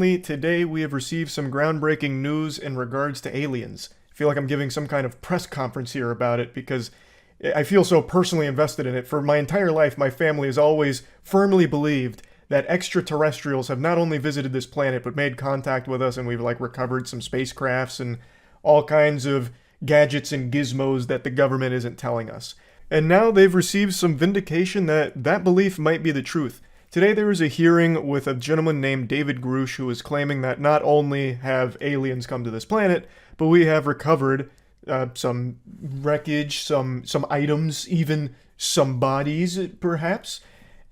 apparently today we have received some groundbreaking news in regards to aliens. I feel like I'm giving some kind of press conference here about it because I feel so personally invested in it. For my entire life, my family has always firmly believed that extraterrestrials have not only visited this planet but made contact with us, and we've recovered some spacecrafts and all kinds of gadgets and gizmos that the government isn't telling us. And now they've received some vindication that that belief might be the truth. Today there was a hearing with a gentleman named David Grush who was claiming that not only have aliens come to this planet, but we have recovered some wreckage, some items, even some bodies, perhaps.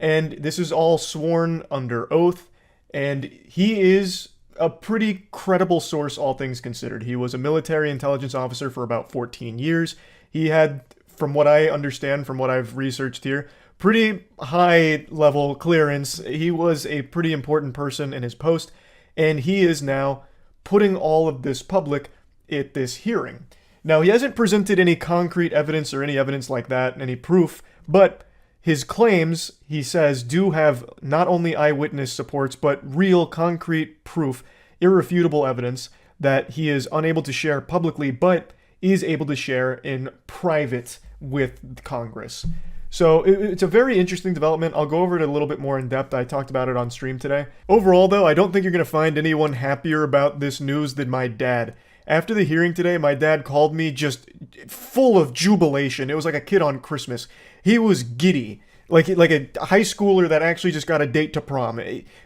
And this is all sworn under oath, and he is a pretty credible source, all things considered. He was a military intelligence officer for about 14 years. He had, from what I understand, from what I've researched here, pretty high level clearance. He was a pretty important person in his post, and he is now putting all of this public at this hearing. Now, he hasn't presented any concrete evidence or any evidence like that, any proof, but his claims, he says, do have not only eyewitness supports, but real concrete proof, irrefutable evidence that he is unable to share publicly, but is able to share in private with Congress. So it's a very interesting development. I'll go over it a little bit more in depth. I talked about it on stream today. Overall, though, I don't think you're going to find anyone happier about this news than my dad. After the hearing today, my dad called me just full of jubilation. It was like a kid on Christmas. He was giddy, like a high schooler that actually just got a date to prom.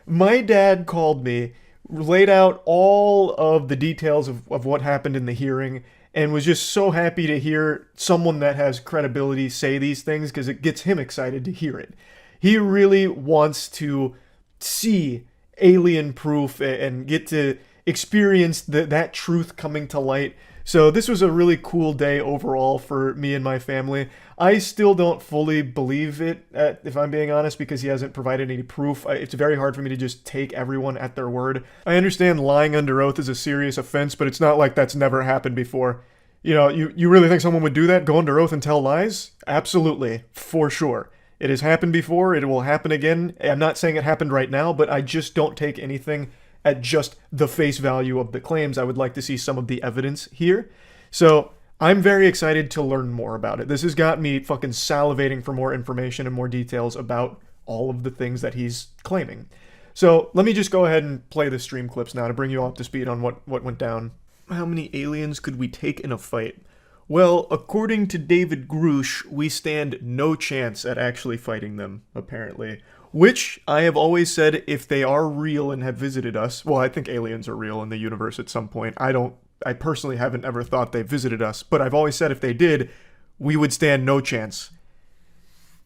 My dad called me, laid out all of the details of what happened in the hearing, and was just so happy to hear someone that has credibility say these things because it gets him excited to hear it. He really wants to see alien proof and get to experience that truth coming to light. So this was a really cool day overall for me and my family. I still don't fully believe it, if I'm being honest, because he hasn't provided any proof. It's very hard for me to just take everyone at their word. I understand lying under oath is a serious offense, but it's not like that's never happened before. You know, you really think someone would do that? Go under oath and tell lies? Absolutely, for sure. It has happened before, it will happen again. I'm not saying it happened right now, but I just don't take anything at just the face value of the claims. I would like to see some of the evidence here. So I'm very excited to learn more about it. This has got me fucking salivating for more information and more details about all of the things that he's claiming. So let me just go ahead and play the stream clips now to bring you all up to speed on what went down. How many aliens could we take in a fight? Well, according to David Grush, we stand no chance at actually fighting them, apparently. Which, I have always said, if they are real and have visited us, well, I think aliens are real in the universe at some point. I personally haven't ever thought they visited us, but I've always said if they did, we would stand no chance.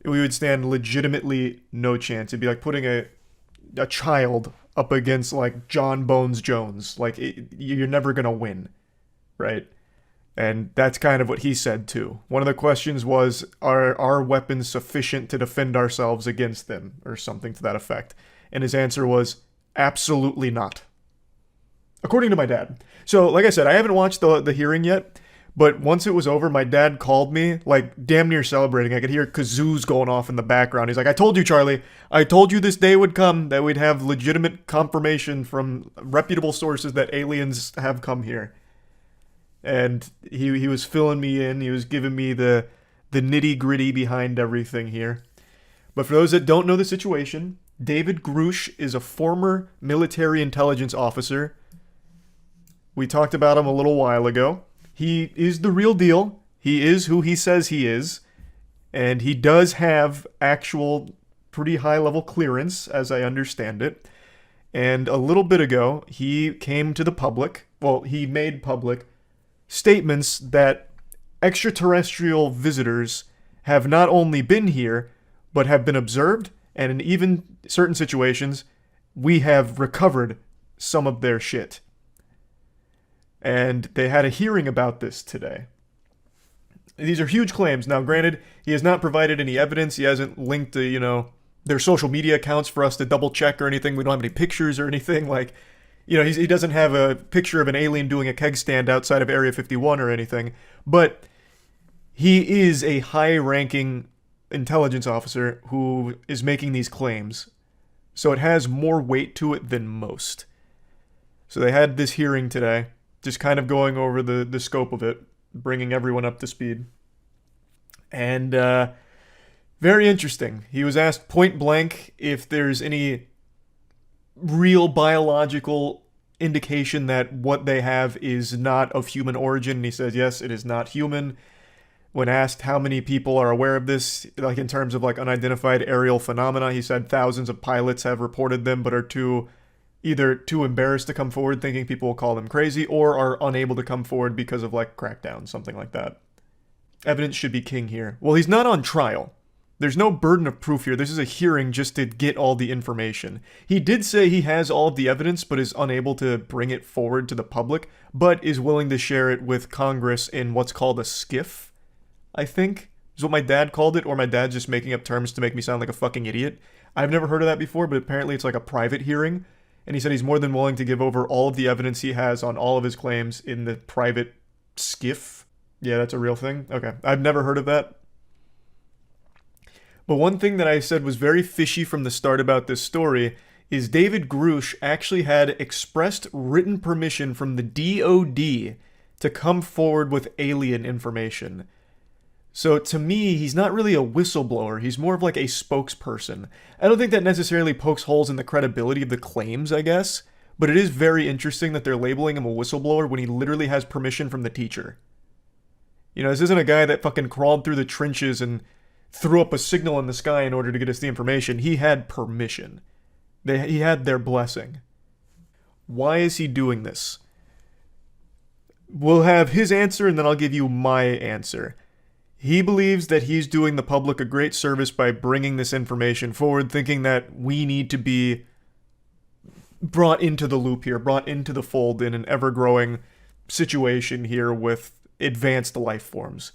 We would stand legitimately no chance. It'd be like putting a child up against, like, John Bones Jones. Like, you're never gonna win, right? And that's kind of what he said, too. One of the questions was, are our weapons sufficient to defend ourselves against them? Or something to that effect. And his answer was, absolutely not. According to my dad. So, like I said, I haven't watched the hearing yet. But once it was over, my dad called me, like, damn near celebrating. I could hear kazoos going off in the background. He's like, I told you, Charlie. I told you this day would come, that we'd have legitimate confirmation from reputable sources that aliens have come here. And he was filling me in. He was giving me the nitty-gritty behind everything here. But for those that don't know the situation, David Grush is a former military intelligence officer. We talked about him a little while ago. He is the real deal. He is who he says he is. And he does have actual pretty high-level clearance, as I understand it. And a little bit ago, he came to the public. Well, he made public statements that extraterrestrial visitors have not only been here, but have been observed, and in even certain situations, we have recovered some of their shit. And they had a hearing about this today. These are huge claims. Now, granted, he has not provided any evidence. He hasn't linked to, their social media accounts for us to double check or anything. We don't have any pictures or anything. Like, he doesn't have a picture of an alien doing a keg stand outside of Area 51 or anything. But he is a high-ranking intelligence officer who is making these claims. So it has more weight to it than most. So they had this hearing today, just kind of going over the scope of it, bringing everyone up to speed. And very interesting. He was asked point blank if there's any real biological indication that what they have is not of human origin. And he says, yes, it is not human. When asked how many people are aware of this, like in terms of like unidentified aerial phenomena, he said thousands of pilots have reported them but are either too embarrassed to come forward thinking people will call them crazy, or are unable to come forward because of like crackdowns, something like that. Evidence should be king here. Well, he's not on trial. There's no burden of proof here. This is a hearing just to get all the information. He did say he has all of the evidence but is unable to bring it forward to the public, but is willing to share it with Congress in what's called a skiff, I think, is what my dad called it, or my dad's just making up terms to make me sound like a fucking idiot. I've never heard of that before, but apparently it's like a private hearing, and he said he's more than willing to give over all of the evidence he has on all of his claims in the private skiff. Yeah, that's a real thing? Okay. I've never heard of that. But one thing that I said was very fishy from the start about this story is David Grush actually had expressed written permission from the DOD to come forward with alien information. So to me, he's not really a whistleblower. He's more of like a spokesperson. I don't think that necessarily pokes holes in the credibility of the claims, I guess. But it is very interesting that they're labeling him a whistleblower when he literally has permission from the teacher. You know, this isn't a guy that fucking crawled through the trenches and threw up a signal in the sky in order to get us the information. He had permission. He had their blessing. Why is he doing this? We'll have his answer and then I'll give you my answer. He believes that he's doing the public a great service by bringing this information forward, thinking that we need to be brought into the loop here, brought into the fold in an ever-growing situation here with advanced life forms.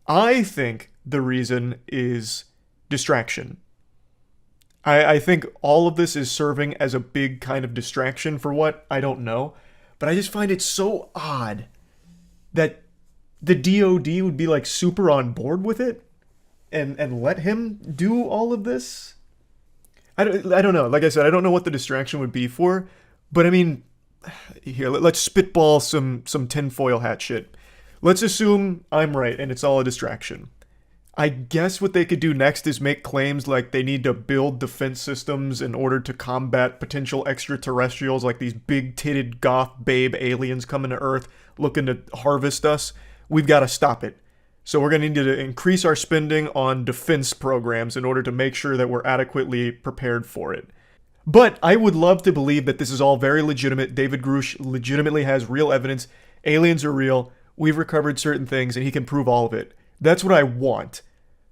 I think the reason is distraction. I think all of this is serving as a big kind of distraction for what? I don't know. But I just find it so odd that the DOD would be like super on board with it and let him do all of this. I don't know. Like I said, I don't know what the distraction would be for. But I mean, here, let's spitball some tinfoil hat shit. Let's assume I'm right and it's all a distraction. I guess what they could do next is make claims like they need to build defense systems in order to combat potential extraterrestrials, like these big-titted goth babe aliens coming to Earth looking to harvest us. We've got to stop it. So we're going to need to increase our spending on defense programs in order to make sure that we're adequately prepared for it. But I would love to believe that this is all very legitimate. David Grush legitimately has real evidence. Aliens are real. We've recovered certain things, and he can prove all of it. That's what I want.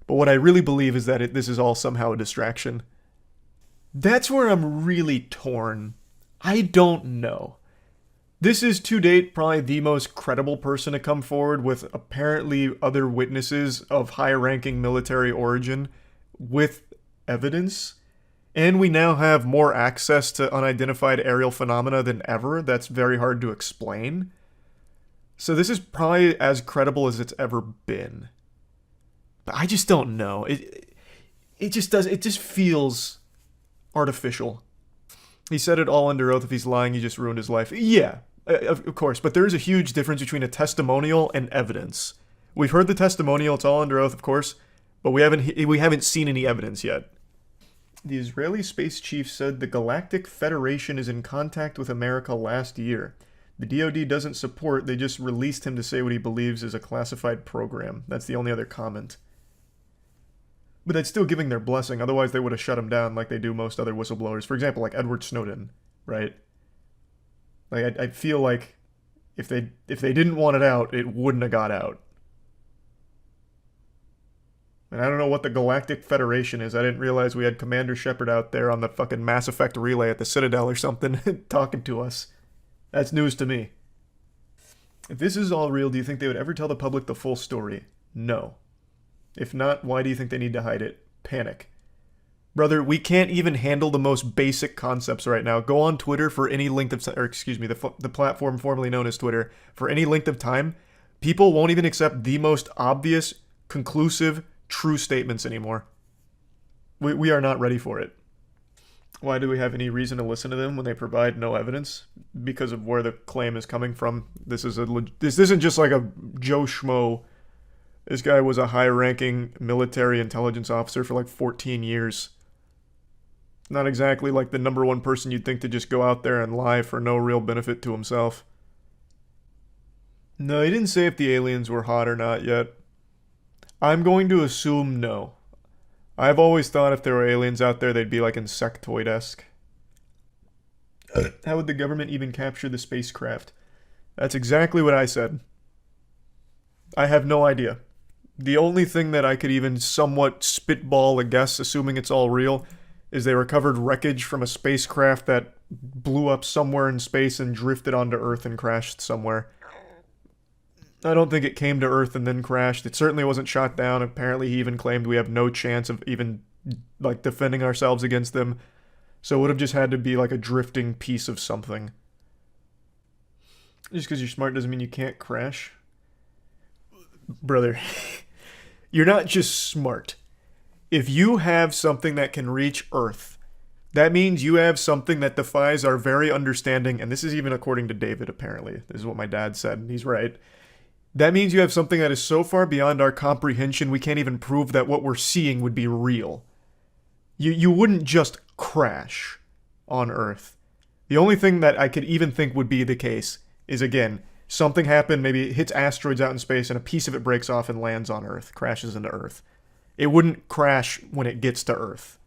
But what I really believe is that this is all somehow a distraction. That's where I'm really torn. I don't know. This is, to date, probably the most credible person to come forward with apparently other witnesses of high-ranking military origin with evidence. And we now have more access to unidentified aerial phenomena than ever. That's very hard to explain. So this is probably as credible as it's ever been. But I just don't know. It just feels artificial. He said it all under oath. If he's lying, he just ruined his life. Yeah, of course. But there is a huge difference between a testimonial and evidence. We've heard the testimonial. It's all under oath, of course. But we haven't seen any evidence yet. The Israeli space chief said the Galactic Federation is in contact with America last year. The DoD doesn't support, they just released him to say what he believes is a classified program. That's the only other comment. But that's still giving their blessing, otherwise they would have shut him down like they do most other whistleblowers. For example, like Edward Snowden, right? Like, I feel like if they didn't want it out, it wouldn't have got out. And I don't know what the Galactic Federation is. I didn't realize we had Commander Shepard out there on the fucking Mass Effect relay at the Citadel or something talking to us. That's news to me. If this is all real, do you think they would ever tell the public the full story? No. If not, why do you think they need to hide it? Panic. Brother, we can't even handle the most basic concepts right now. Go on Twitter for any length of time, or excuse me, the platform formerly known as Twitter, for any length of time. People won't even accept the most obvious, conclusive, true statements anymore. We are not ready for it. Why do we have any reason to listen to them when they provide no evidence? Because of where the claim is coming from. This isn't just like a Joe Schmo. This guy was a high-ranking military intelligence officer for like 14 years. Not exactly like the number one person you'd think to just go out there and lie for no real benefit to himself. No, he didn't say if the aliens were hot or not yet. I'm going to assume no. I've always thought if there were aliens out there, they'd be like insectoid-esque. How would the government even capture the spacecraft? That's exactly what I said. I have no idea. The only thing that I could even somewhat spitball a guess, assuming it's all real, is they recovered wreckage from a spacecraft that blew up somewhere in space and drifted onto Earth and crashed somewhere. I don't think it came to Earth and then crashed. It certainly wasn't shot down. Apparently he even claimed we have no chance of even, like, defending ourselves against them. So it would have just had to be like a drifting piece of something. Just because you're smart doesn't mean you can't crash. Brother, you're not just smart. If you have something that can reach Earth, that means you have something that defies our very understanding, and this is even according to David, apparently. This is what my dad said, and he's right. That means you have something that is so far beyond our comprehension we can't even prove that what we're seeing would be real. You wouldn't just crash on Earth. The only thing that I could even think would be the case is, again, something happened, maybe it hits asteroids out in space and a piece of it breaks off and lands on Earth, crashes into Earth. It wouldn't crash when it gets to Earth.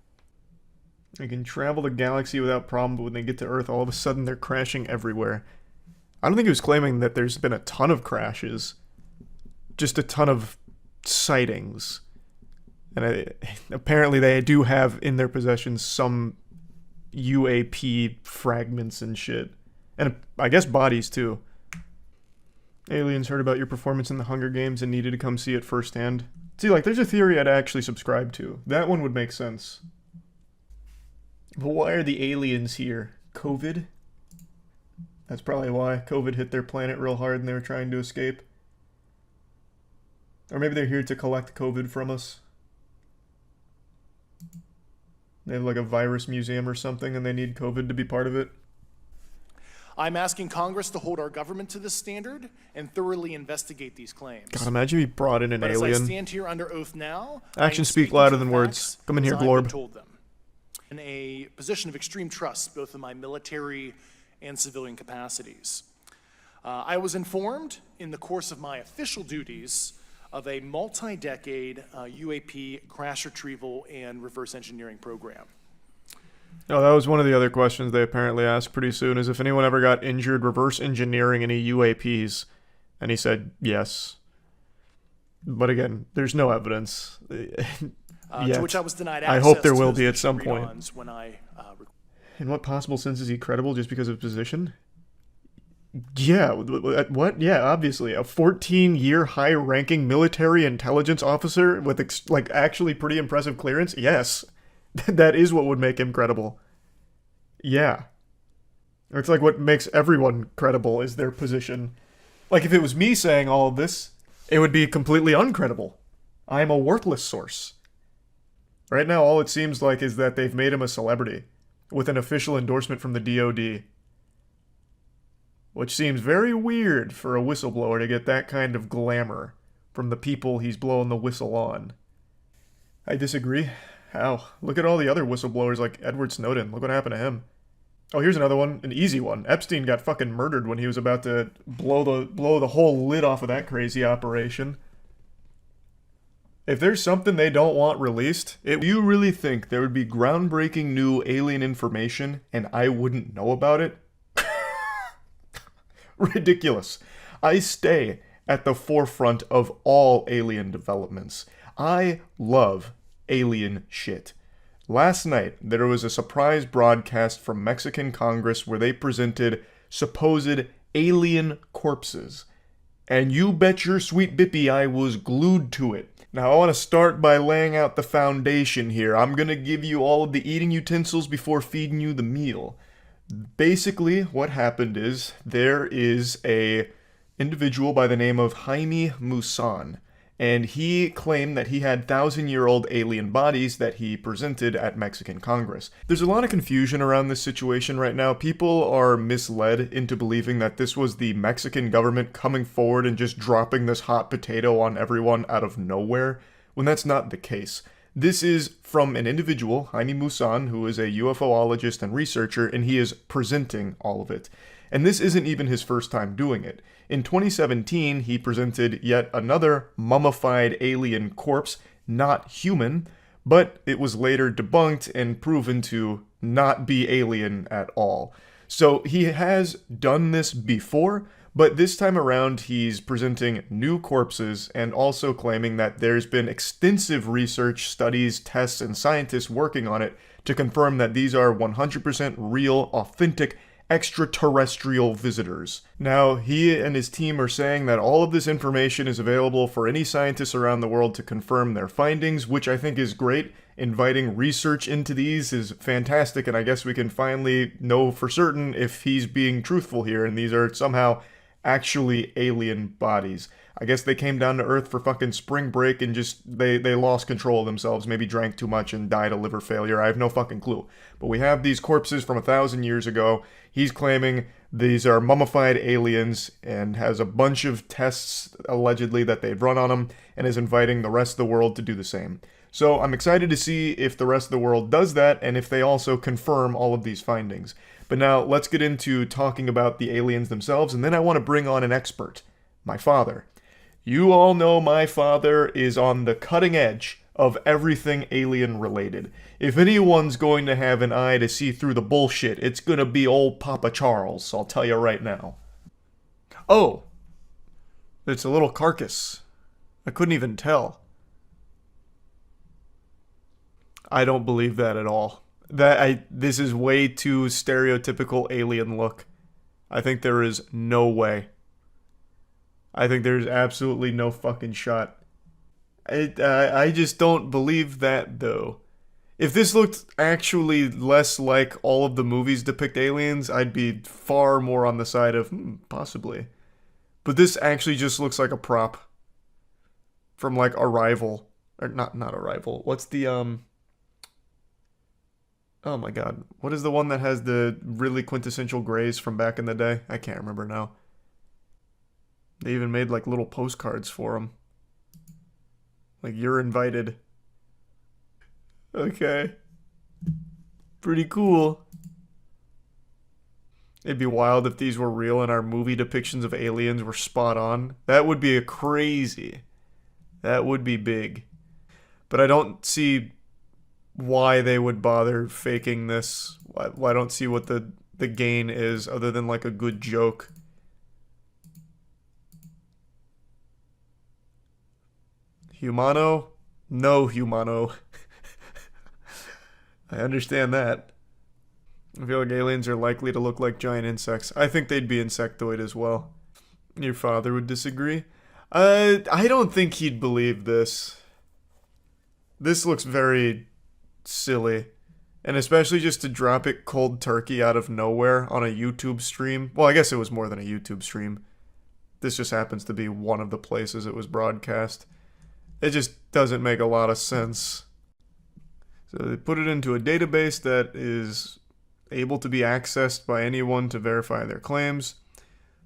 They can travel the galaxy without problem, but when they get to Earth, all of a sudden they're crashing everywhere. I don't think he was claiming that there's been a ton of crashes. Just a ton of sightings. And apparently they do have in their possession some UAP fragments and shit. And I guess bodies too. Aliens heard about your performance in the Hunger Games and needed to come see it firsthand. See, like, there's a theory I'd actually subscribe to. That one would make sense. But why are the aliens here? COVID? That's probably why. COVID hit their planet real hard and they were trying to escape. Or maybe they're here to collect COVID from us. They have like a virus museum or something and they need COVID to be part of it. I'm asking Congress to hold our government to this standard and thoroughly investigate these claims. God, imagine if he brought in an alien. As I stand here under oath now, actions speak louder than words. Come in here, Glorb. Told them. In a position of extreme trust, both in my military and civilian capacities. I was informed in the course of my official duties of a multi-decade UAP crash retrieval and reverse engineering program. Oh, that was one of the other questions they apparently asked pretty soon, is if anyone ever got injured reverse engineering any UAPs. And he said yes. But again, there's no evidence. To which I was denied access. I hope there will be at some point. When In what possible sense is he credible just because of position? Yeah, what? Yeah, obviously. A 14-year high-ranking military intelligence officer with, like, actually pretty impressive clearance? Yes. That is what would make him credible. Yeah. It's like what makes everyone credible is their position. Like, if it was me saying all of this, it would be completely uncredible. I am a worthless source. Right now, all it seems like is that they've made him a celebrity, with an official endorsement from the DoD. Which seems very weird for a whistleblower to get that kind of glamour from the people he's blowing the whistle on. I disagree. How? Look at all the other whistleblowers like Edward Snowden. Look what happened to him. Oh, here's another one. An easy one. Epstein got fucking murdered when he was about to blow the whole lid off of that crazy operation. If there's something they don't want released, do you really think there would be groundbreaking new alien information and I wouldn't know about it? Ridiculous. I stay at the forefront of all alien developments. I love alien shit. Last night, there was a surprise broadcast from Mexican Congress where they presented supposed alien corpses. And you bet your sweet bippy I was glued to it. Now, I want to start by laying out the foundation here. I'm going to give you all of the eating utensils before feeding you the meal. Basically, what happened is there is a individual by the name of Jaime Maussan, and he claimed that he had thousand-year-old alien bodies that he presented at Mexican Congress. There's a lot of confusion around this situation right now. People are misled into believing that this was the Mexican government coming forward and just dropping this hot potato on everyone out of nowhere, when that's not the case. This is from an individual, Jaime Maussan, who is a UFOologist and researcher, and he is presenting all of it. And this isn't even his first time doing it. In 2017, he presented yet another mummified alien corpse, not human, but it was later debunked and proven to not be alien at all. So he has done this before, but this time around he's presenting new corpses and also claiming that there's been extensive research, studies, tests, and scientists working on it to confirm that these are 100% real, authentic extraterrestrial visitors. Now, he and his team are saying that all of this information is available for any scientists around the world to confirm their findings, which I think is great. Inviting research into these is fantastic, and I guess we can finally know for certain if he's being truthful here, and these are somehow actually alien bodies. I guess they came down to Earth for fucking spring break and just, they lost control of themselves, maybe drank too much and died of liver failure. I have no fucking clue. But we have these corpses from 1,000 years ago. He's claiming these are mummified aliens and has a bunch of tests, allegedly, that they've run on them, and is inviting the rest of the world to do the same. So I'm excited to see if the rest of the world does that, and if they also confirm all of these findings. But now, let's get into talking about the aliens themselves, and then I want to bring on an expert, my father. You all know my father is on the cutting edge of everything alien related. If anyone's going to have an eye to see through the bullshit, it's gonna be old Papa Charles, I'll tell you right now. Oh, it's a little carcass. I couldn't even tell. I don't believe that at all. This is way too stereotypical alien look. I think there is no way. I think there's absolutely no fucking shot. I just don't believe that, though. If this looked actually less like all of the movies depict aliens, I'd be far more on the side of, possibly. But this actually just looks like a prop. From, like, Arrival. Or, not Arrival. What's the, Oh my god. What is the one that has the really quintessential grays from back in the day? I can't remember now. They even made, like, little postcards for them. Like, you're invited. Okay. Pretty cool. It'd be wild if these were real and our movie depictions of aliens were spot on. That would be crazy. That would be big. But I don't see why they would bother faking this. I don't see what the gain is other than, like, a good joke. Humano? No humano. I understand that. I feel like aliens are likely to look like giant insects. I think they'd be insectoid as well. Your father would disagree? I don't think he'd believe this. This looks very silly. And especially just to drop it cold turkey out of nowhere on a YouTube stream. Well, I guess it was more than a YouTube stream. This just happens to be one of the places it was broadcast. It just doesn't make a lot of sense. So they put it into a database that is able to be accessed by anyone to verify their claims.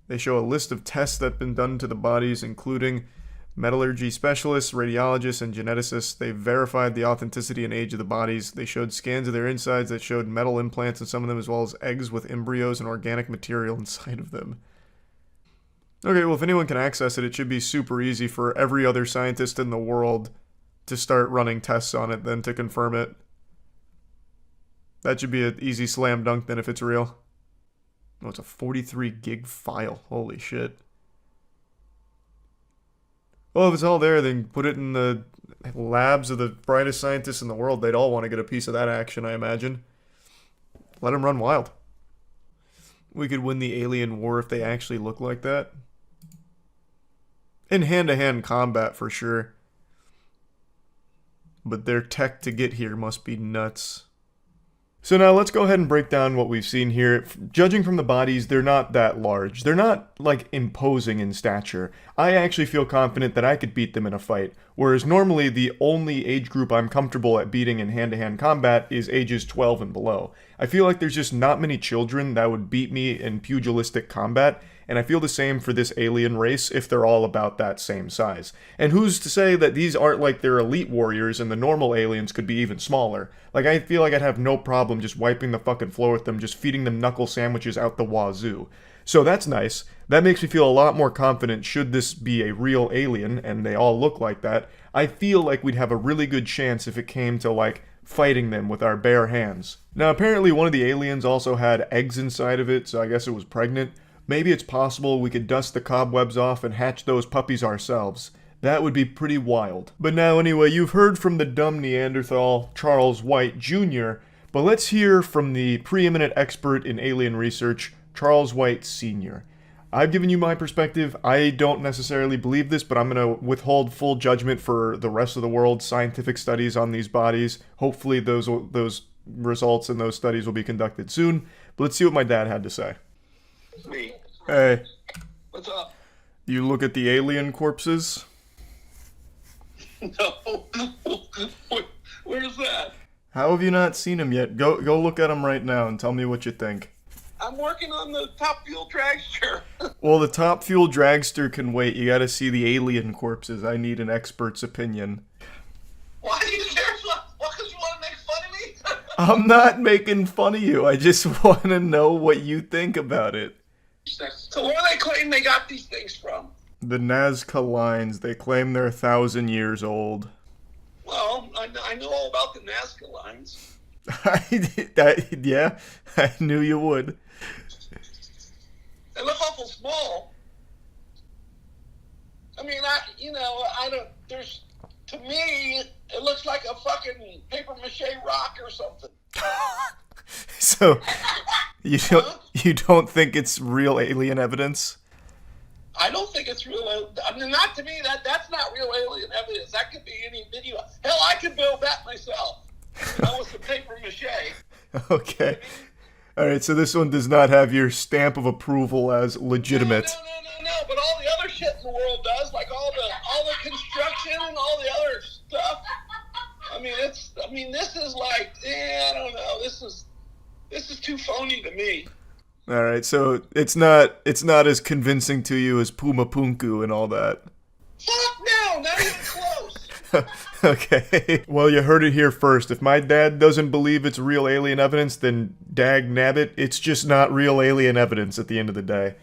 They show a list of tests that have been done to the bodies, including metallurgy specialists, radiologists, and geneticists. They verified the authenticity and age of the bodies. They showed scans of their insides that showed metal implants in some of them, as well as eggs with embryos and organic material inside of them. Okay, well, if anyone can access it, it should be super easy for every other scientist in the world to start running tests on it, then to confirm it. That should be an easy slam dunk then if it's real. Oh, it's a 43 gig file. Holy shit. Well, if it's all there, then put it in the labs of the brightest scientists in the world. They'd all want to get a piece of that action, I imagine. Let them run wild. We could win the alien war if they actually look like that. In hand-to-hand combat, for sure. But their tech to get here must be nuts. So now let's go ahead and break down what we've seen here. Judging from the bodies, they're not that large. They're not, like, imposing in stature. I actually feel confident that I could beat them in a fight, whereas normally the only age group I'm comfortable at beating in hand-to-hand combat is ages 12 and below. I feel like there's just not many children that would beat me in pugilistic combat, and I feel the same for this alien race if they're all about that same size. And who's to say that these aren't like their elite warriors and the normal aliens could be even smaller? Like, I feel like I'd have no problem just wiping the fucking floor with them, just feeding them knuckle sandwiches out the wazoo. So that's nice. That makes me feel a lot more confident should this be a real alien, and they all look like that. I feel like we'd have a really good chance if it came to, like, fighting them with our bare hands. Now, apparently one of the aliens also had eggs inside of it, so I guess it was pregnant. Maybe it's possible we could dust the cobwebs off and hatch those puppies ourselves. That would be pretty wild. But now anyway, you've heard from the dumb Neanderthal, Charles White Jr., but let's hear from the preeminent expert in alien research, Charles White Sr. I've given you my perspective. I don't necessarily believe this, but I'm going to withhold full judgment for the rest of the world's scientific studies on these bodies. Hopefully those results and those studies will be conducted soon. But let's see what my dad had to say. Me. Hey, What's up? you look at the alien corpses? No. Where's that? How have you not seen them yet? Go look at them right now and tell me what you think. I'm working on the Top Fuel dragster. Well, the Top Fuel dragster can wait. You gotta see the alien corpses. I need an expert's opinion. Why do you care? What, because you want to make fun of me? I'm not making fun of you. I just want to know what you think about it. So where do they claim they got these things from? The Nazca lines, they claim they're 1,000 years old. Well, I know all about the Nazca lines. Yeah, I knew you would. They look awful small. I mean, to me, it looks like a fucking paper mache rock or something. So, you don't think it's real alien evidence? I don't think it's real. I mean, not to me. That's not real alien evidence. That could be any video. Hell, I could build that myself. With some paper mache. Okay. Alright, so this one does not have your stamp of approval as legitimate. No. But all the other shit in the world does, like all the construction and all the other stuff. I mean, this is like, I don't know. This is too phony to me. Alright, so it's not as convincing to you as Puma Punku and all that. Fuck no, not even close. Okay. Well, you heard it here first. If my dad doesn't believe it's real alien evidence, then dag nabbit, it's just not real alien evidence at the end of the day.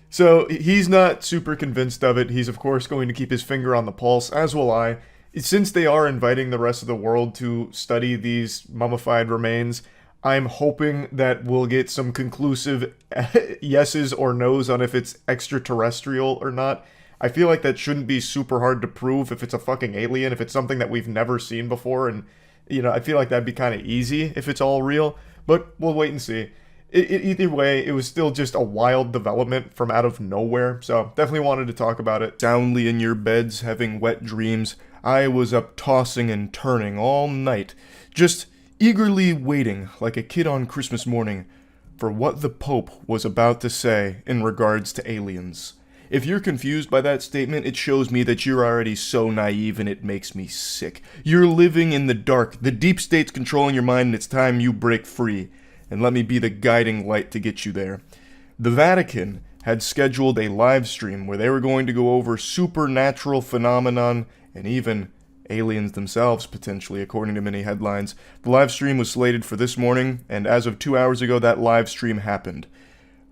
So he's not super convinced of it. He's of course going to keep his finger on the pulse, as will I. Since they are inviting the rest of the world to study these mummified remains, I'm hoping that we'll get some conclusive yeses or nos on if it's extraterrestrial or not. I feel like that shouldn't be super hard to prove if it's a fucking alien, if it's something that we've never seen before, and, I feel like that'd be kind of easy if it's all real, but we'll wait and see. Either way, it was still just a wild development from out of nowhere, so definitely wanted to talk about it. Soundly in your beds, having wet dreams, I was up tossing and turning all night, just eagerly waiting, like a kid on Christmas morning, for what the Pope was about to say in regards to aliens. If you're confused by that statement, it shows me that you're already so naive and it makes me sick. You're living in the dark. The deep state's controlling your mind and it's time you break free. And let me be the guiding light to get you there. The Vatican had scheduled a live stream where they were going to go over supernatural phenomenon and even aliens themselves, potentially, according to many headlines. The live stream was slated for this morning, and as of 2 hours ago, that live stream happened.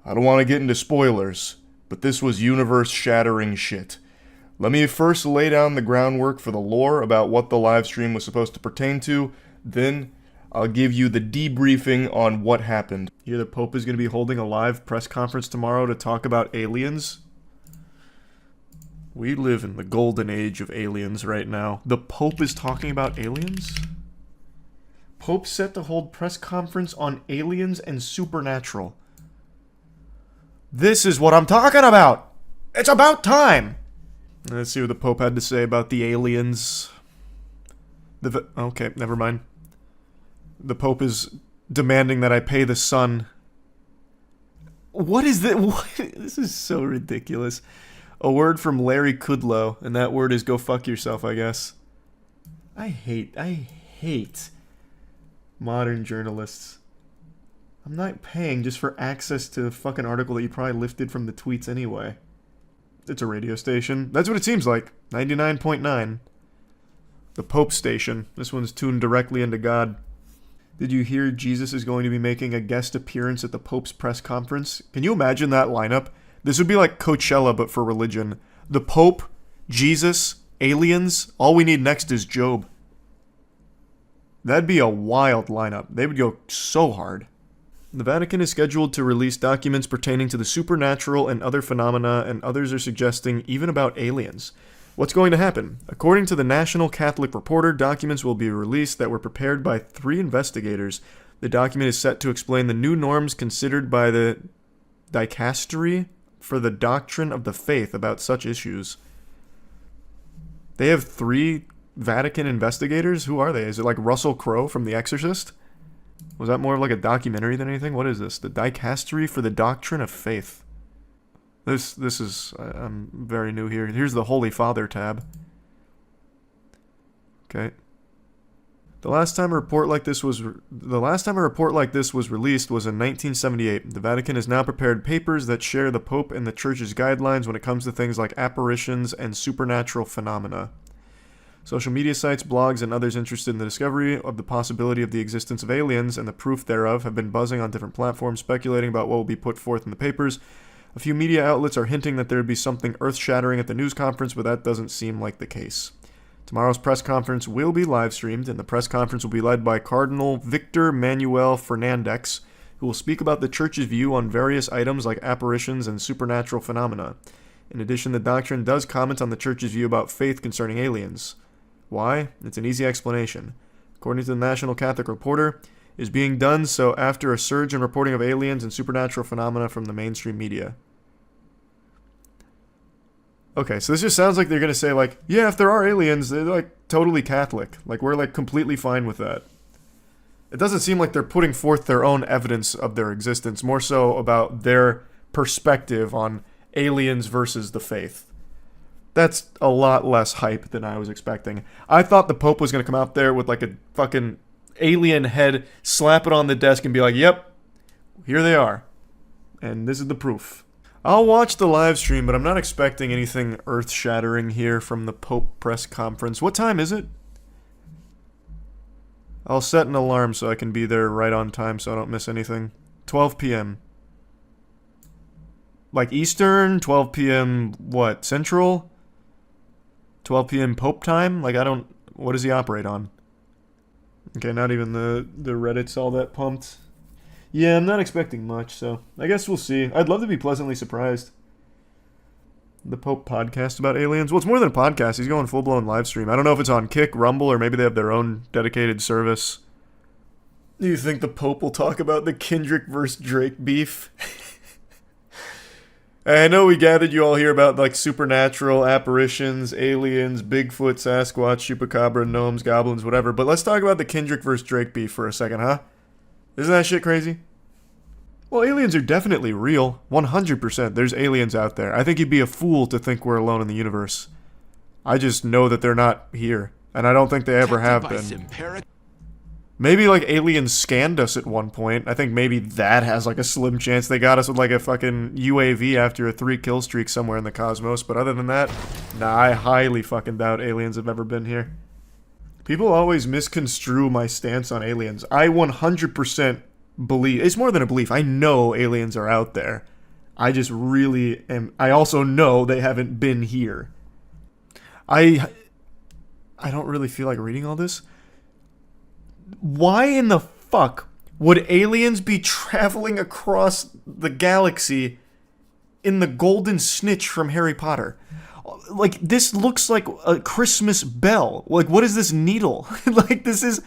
I don't want to get into spoilers, but this was universe-shattering shit. Let me first lay down the groundwork for the lore about what the live stream was supposed to pertain to, then I'll give you the debriefing on what happened. Here, the Pope is going to be holding a live press conference tomorrow to talk about aliens. We live in the golden age of aliens right now. The Pope is talking about aliens? Pope set to hold press conference on aliens and supernatural. This is what I'm talking about! It's about time! Let's see what the Pope had to say about the aliens. Okay, never mind. The Pope is demanding that I pay the sun. What is that? What? This is so ridiculous. A word from Larry Kudlow, and that word is go fuck yourself, I guess. I hate modern journalists. I'm not paying just for access to a fucking article that you probably lifted from the tweets anyway. It's a radio station. That's what it seems like. 99.9. The Pope station. This one's tuned directly into God. Did you hear Jesus is going to be making a guest appearance at the Pope's press conference? Can you imagine that lineup? This would be like Coachella, but for religion. The Pope, Jesus, aliens. All we need next is Job. That'd be a wild lineup. They would go so hard. The Vatican is scheduled to release documents pertaining to the supernatural and other phenomena, and others are suggesting even about aliens. What's going to happen? According to the National Catholic Reporter, documents will be released that were prepared by 3 investigators. The document is set to explain the new norms considered by the dicastery for the doctrine of the faith about such issues. They have 3 Vatican investigators? Who are they? Is it like Russell Crowe from The Exorcist? Was that more of like a documentary than anything? What is this? The dicastery for the doctrine of faith. This is... I'm very new here. Here's the Holy Father tab. Okay. The last time a report like this was released was in 1978. The Vatican has now prepared papers that share the Pope and the Church's guidelines when it comes to things like apparitions and supernatural phenomena. Social media sites, blogs, and others interested in the discovery of the possibility of the existence of aliens and the proof thereof have been buzzing on different platforms, speculating about what will be put forth in the papers. A few media outlets are hinting that there would be something earth-shattering at the news conference, but that doesn't seem like the case. Tomorrow's press conference will be live-streamed, and the press conference will be led by Cardinal Victor Manuel Fernandez, who will speak about the Church's view on various items like apparitions and supernatural phenomena. In addition, the doctrine does comment on the Church's view about faith concerning aliens. Why? It's an easy explanation. According to the National Catholic Reporter, is being done so after a surge in reporting of aliens and supernatural phenomena from the mainstream media. Okay, so this just sounds like they're going to say, like, yeah, if there are aliens, they're, like, totally Catholic. Like, we're, like, completely fine with that. It doesn't seem like they're putting forth their own evidence of their existence, more so about their perspective on aliens versus the faith. That's a lot less hype than I was expecting. I thought the Pope was going to come out there with, like, a fucking alien head, slap it on the desk, and be like, yep, here they are. And this is the proof. I'll watch the live stream, but I'm not expecting anything earth-shattering here from the Pope press conference. What time is it? I'll set an alarm so I can be there right on time so I don't miss anything. 12 p.m. Like Eastern? 12 p.m. what? Central? 12 p.m. Pope time? Like, I don't... What does he operate on? Okay, not even the Reddit's all that pumped. Yeah, I'm not expecting much, so I guess we'll see. I'd love to be pleasantly surprised. The Pope podcast about aliens? Well, it's more than a podcast. He's going full-blown live stream. I don't know if it's on Kick, Rumble, or maybe they have their own dedicated service. Do you think the Pope will talk about the Kendrick versus Drake beef? I know we gathered you all here about, like, supernatural, apparitions, aliens, Bigfoot, Sasquatch, Chupacabra, gnomes, goblins, whatever, but let's talk about the Kendrick versus Drake beef for a second, huh? Isn't that shit crazy? Well, aliens are definitely real. 100%. There's aliens out there. I think you'd be a fool to think we're alone in the universe. I just know that they're not here. And I don't think they ever have been. Maybe, like, aliens scanned us at one point. I think maybe that has, like, a slim chance. They got us with, like, a fucking UAV after a 3-kill streak somewhere in the cosmos. But other than that, nah, I highly fucking doubt aliens have ever been here. People always misconstrue my stance on aliens. I 100% believe... It's more than a belief. I know aliens are out there. I just really am... I also know they haven't been here. I don't really feel like reading all this. Why in the fuck would aliens be traveling across the galaxy in the golden snitch from Harry Potter? Like, this looks like a Christmas bell. Like, what is this needle? Like, this is...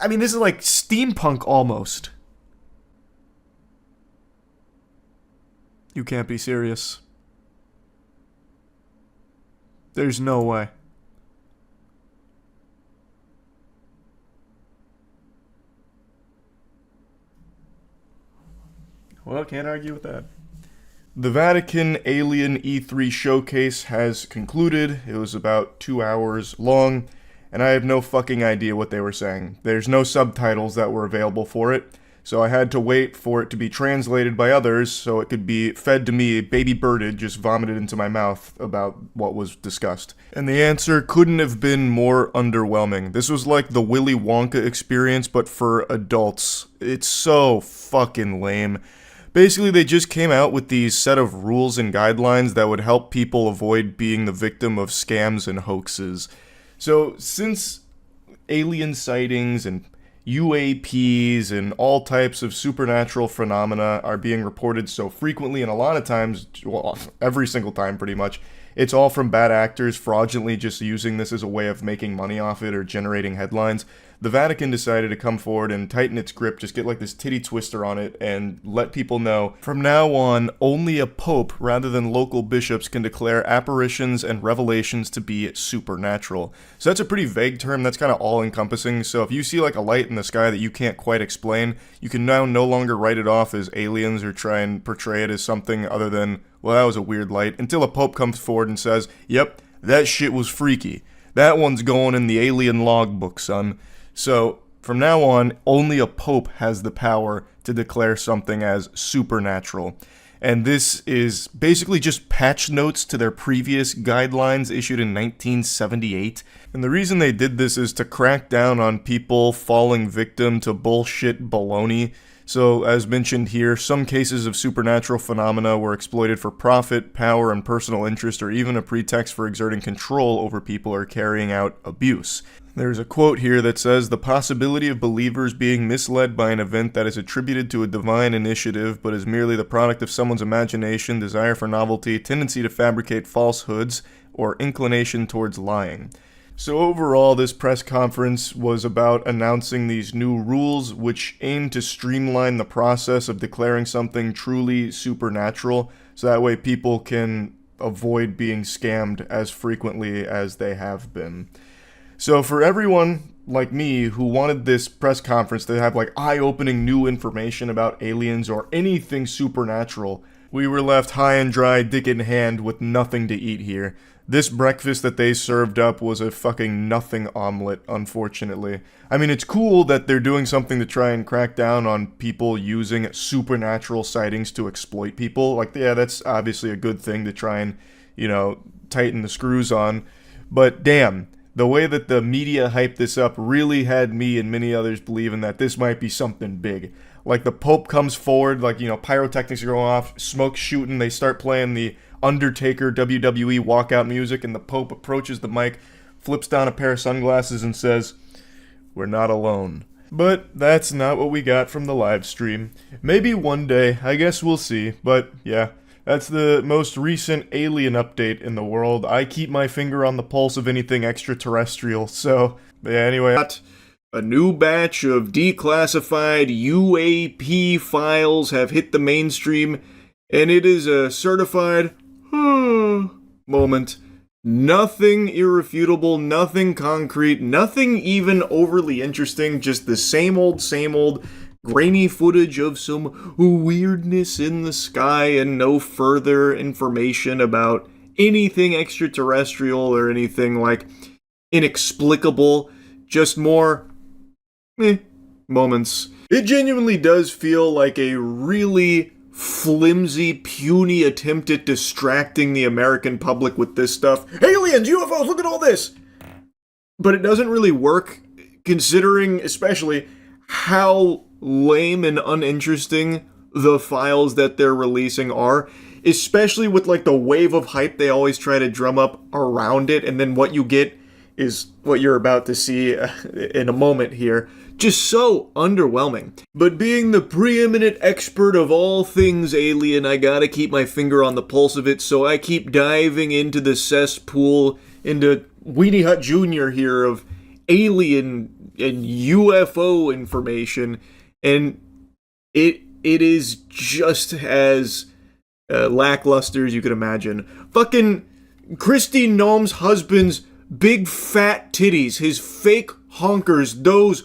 I mean, this is like steampunk almost. You can't be serious. There's no way. Well, can't argue with that. The Vatican Alien E3 showcase has concluded. It was about 2 hours long, and I have no fucking idea what they were saying. There's no subtitles that were available for it, so I had to wait for it to be translated by others so it could be fed to me baby birded, just vomited into my mouth about what was discussed. And the answer couldn't have been more underwhelming. This was like the Willy Wonka experience, but for adults. It's so fucking lame. Basically, they just came out with these set of rules and guidelines that would help people avoid being the victim of scams and hoaxes. So, since alien sightings and UAPs and all types of supernatural phenomena are being reported so frequently, and a lot of times, well, every single time pretty much, it's all from bad actors fraudulently just using this as a way of making money off it or generating headlines, the Vatican decided to come forward and tighten its grip, just get like this titty twister on it, and let people know, from now on, only a pope rather than local bishops can declare apparitions and revelations to be supernatural. So that's a pretty vague term, that's kind of all-encompassing, so if you see like a light in the sky that you can't quite explain, you can now no longer write it off as aliens or try and portray it as something other than, well, that was a weird light, until a pope comes forward and says, yep, that shit was freaky. That one's going in the alien logbook, son. So, from now on, only a pope has the power to declare something as supernatural. And this is basically just patch notes to their previous guidelines issued in 1978. And the reason they did this is to crack down on people falling victim to bullshit baloney. So, as mentioned here, some cases of supernatural phenomena were exploited for profit, power, and personal interest, or even a pretext for exerting control over people or carrying out abuse. There's a quote here that says, "The possibility of believers being misled by an event that is attributed to a divine initiative but is merely the product of someone's imagination, desire for novelty, tendency to fabricate falsehoods, or inclination towards lying." So overall, this press conference was about announcing these new rules which aim to streamline the process of declaring something truly supernatural, so that way people can avoid being scammed as frequently as they have been. So for everyone like me who wanted this press conference to have like eye-opening new information about aliens or anything supernatural, we were left high and dry, dick in hand, with nothing to eat here. This breakfast that they served up was a fucking nothing omelet, unfortunately. I mean, it's cool that they're doing something to try and crack down on people using supernatural sightings to exploit people. Like, yeah, that's obviously a good thing to try and, tighten the screws on. But damn, the way that the media hyped this up really had me and many others believing that this might be something big. Like, the Pope comes forward, like, pyrotechnics are going off, smoke's shooting, they start playing the Undertaker WWE walkout music, and the Pope approaches the mic, flips down a pair of sunglasses, and says, "We're not alone." But that's not what we got from the live stream. Maybe one day, I guess we'll see, but yeah. That's the most recent alien update in the world. I keep my finger on the pulse of anything extraterrestrial, so... yeah, anyway. A new batch of declassified UAP files have hit the mainstream, and it is a certified... moment. Nothing irrefutable, nothing concrete, nothing even overly interesting, just the same old, grainy footage of some weirdness in the sky and no further information about anything extraterrestrial or anything like inexplicable, just more moments. It genuinely does feel like a really flimsy, puny attempt at distracting the American public with this stuff. Aliens, UFOs, look at all this! But it doesn't really work, considering especially how lame and uninteresting the files that they're releasing are, especially with like the wave of hype they always try to drum up around it, and then what you get is what you're about to see in a moment here. Just so underwhelming. But being the preeminent expert of all things alien, I gotta keep my finger on the pulse of it, so I keep diving into the cesspool, into Weenie Hut Jr. here of alien and UFO information, and it is just as lackluster as you could imagine. Fucking Christine Noem's husband's big fat titties, his fake honkers, those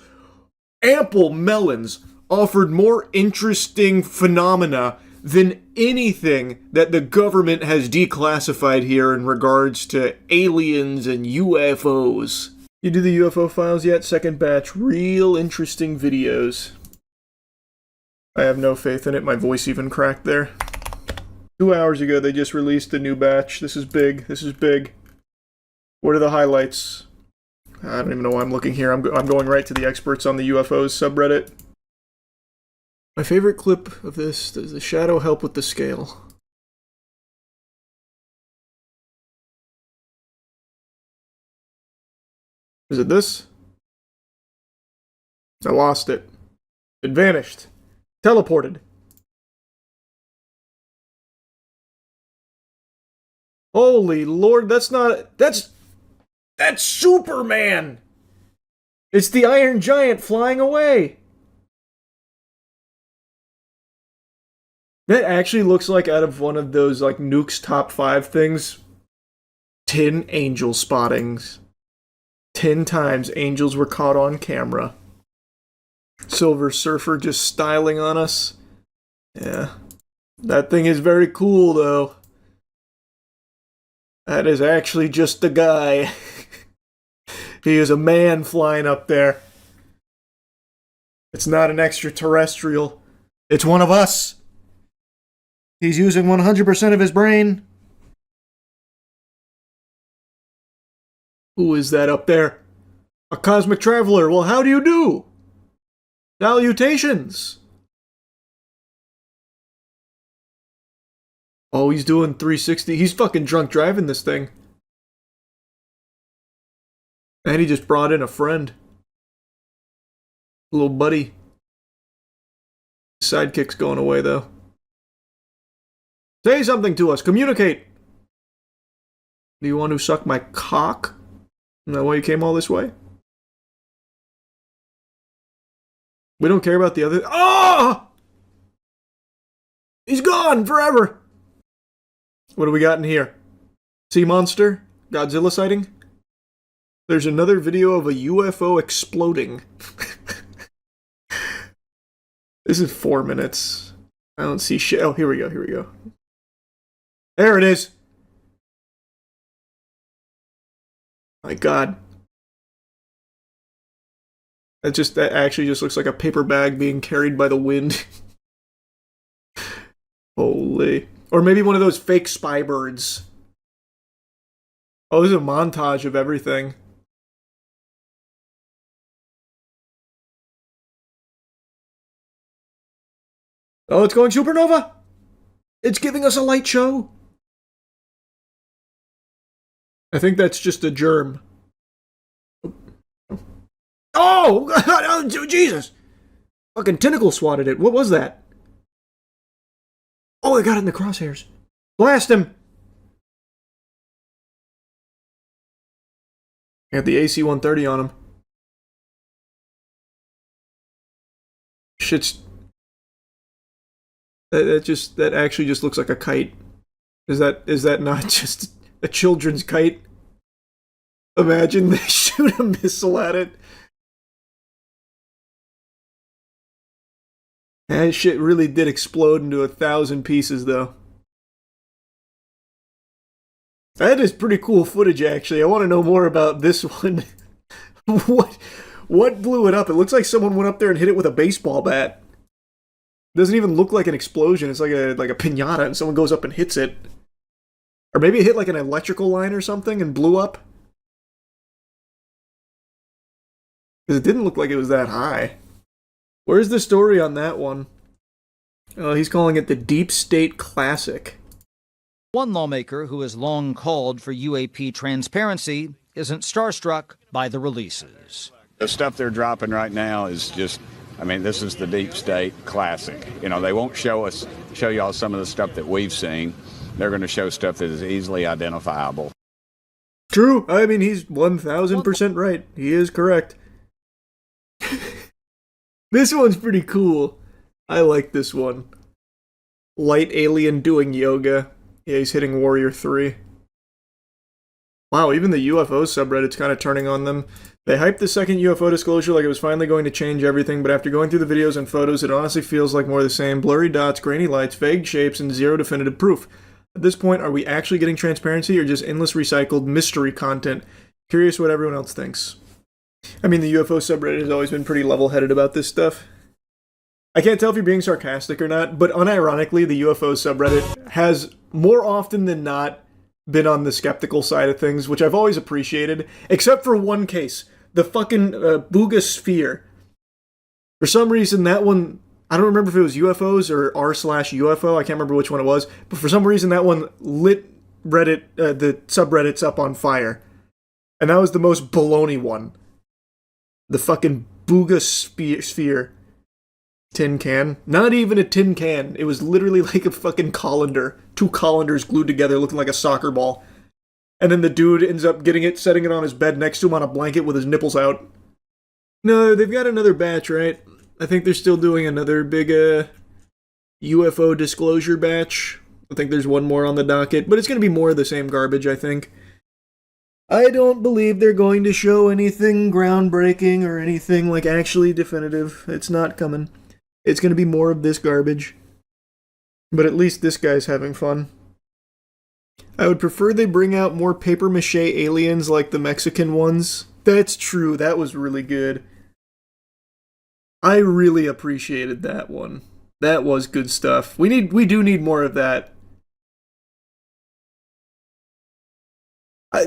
ample melons offered more interesting phenomena than anything that the government has declassified here in regards to aliens and UFOs. You do the UFO files yet? Second batch. Real interesting videos. I have no faith in it. My voice even cracked there. 2 hours ago, they just released a new batch. This is big. This is big. What are the highlights? I don't even know why I'm looking here. I'm going right to the experts on the UFOs subreddit. My favorite clip of this, does the shadow help with the scale? Is it this? I lost it. It vanished. Teleported. Holy Lord, that's Superman! It's the Iron Giant flying away! That actually looks like out of one of those, like, Nuke's top 5 things. 10 angel spottings. 10 times angels were caught on camera. Silver Surfer just styling on us. Yeah. That thing is very cool, though. That is actually just a guy. He is a man flying up there. It's not an extraterrestrial. It's one of us. He's using 100% of his brain. Who is that up there? A cosmic traveler. Well, how do you do? Salutations. Oh, he's doing 360. He's fucking drunk driving this thing. And he just brought in a friend. A little buddy. Sidekick's going away, though. Say something to us. Communicate. Do you want to suck my cock? Is that why you came all this way? We don't care about the other... Oh! He's gone forever! What do we got in here? Sea monster? Godzilla sighting? There's another video of a UFO exploding. This is 4 minutes. I don't see shit. Oh, here we go, here we go. There it is! My God. That actually just looks like a paper bag being carried by the wind. Holy. Or maybe one of those fake spy birds. Oh, this is a montage of everything. Oh, it's going supernova! It's giving us a light show! I think that's just a germ. Oh! Jesus! Fucking tentacle swatted it. What was that? Oh, I got it in the crosshairs. Blast him! Got the AC-130 on him. Shit's... That actually just looks like a kite. Is that not just a children's kite? Imagine they shoot a missile at it. That shit really did explode into 1,000 pieces, though. That is pretty cool footage, actually. I want to know more about this one. What blew it up? It looks like someone went up there and hit it with a baseball bat. Doesn't even look like an explosion. It's like a piñata, and someone goes up and hits it. Or maybe it hit like an electrical line or something and blew up. Because it didn't look like it was that high. Where's the story on that one? Oh, he's calling it the Deep State Classic. One lawmaker who has long called for UAP transparency isn't starstruck by the releases. The stuff they're dropping right now is just, I mean, this is the Deep State Classic. You know, they won't show y'all some of the stuff that we've seen. They're going to show stuff that is easily identifiable. True. I mean, he's 1,000% right. He is correct. This one's pretty cool. I like this one. Light alien doing yoga. Yeah, he's hitting Warrior 3. Wow, even the UFO subreddit's kind of turning on them. They hyped the second UFO disclosure like it was finally going to change everything, but after going through the videos and photos, it honestly feels like more of the same. Blurry dots, grainy lights, vague shapes, and zero definitive proof. At this point, are we actually getting transparency or just endless recycled mystery content? Curious what everyone else thinks. I mean, the UFO subreddit has always been pretty level-headed about this stuff. I can't tell if you're being sarcastic or not, but unironically, the UFO subreddit has, more often than not, been on the skeptical side of things, which I've always appreciated, except for one case. The fucking Booga Sphere. For some reason, that one, I don't remember if it was UFOs or r/UFO, I can't remember which one it was, but for some reason that one lit Reddit, the subreddits up on fire. And that was the most baloney one. The fucking Booga Sphere. Tin can. Not even a tin can. It was literally like a fucking colander. 2 colanders glued together looking like a soccer ball. And then the dude ends up getting it, setting it on his bed next to him on a blanket with his nipples out. No, they've got another batch, right? I think they're still doing another big UFO disclosure batch. I think there's one more on the docket, but it's going to be more of the same garbage, I think. I don't believe they're going to show anything groundbreaking or anything like actually definitive. It's not coming. It's going to be more of this garbage. But at least this guy's having fun. I would prefer they bring out more papier-mâché aliens like the Mexican ones. That's true, that was really good. I really appreciated that one. That was good stuff. We do need more of that.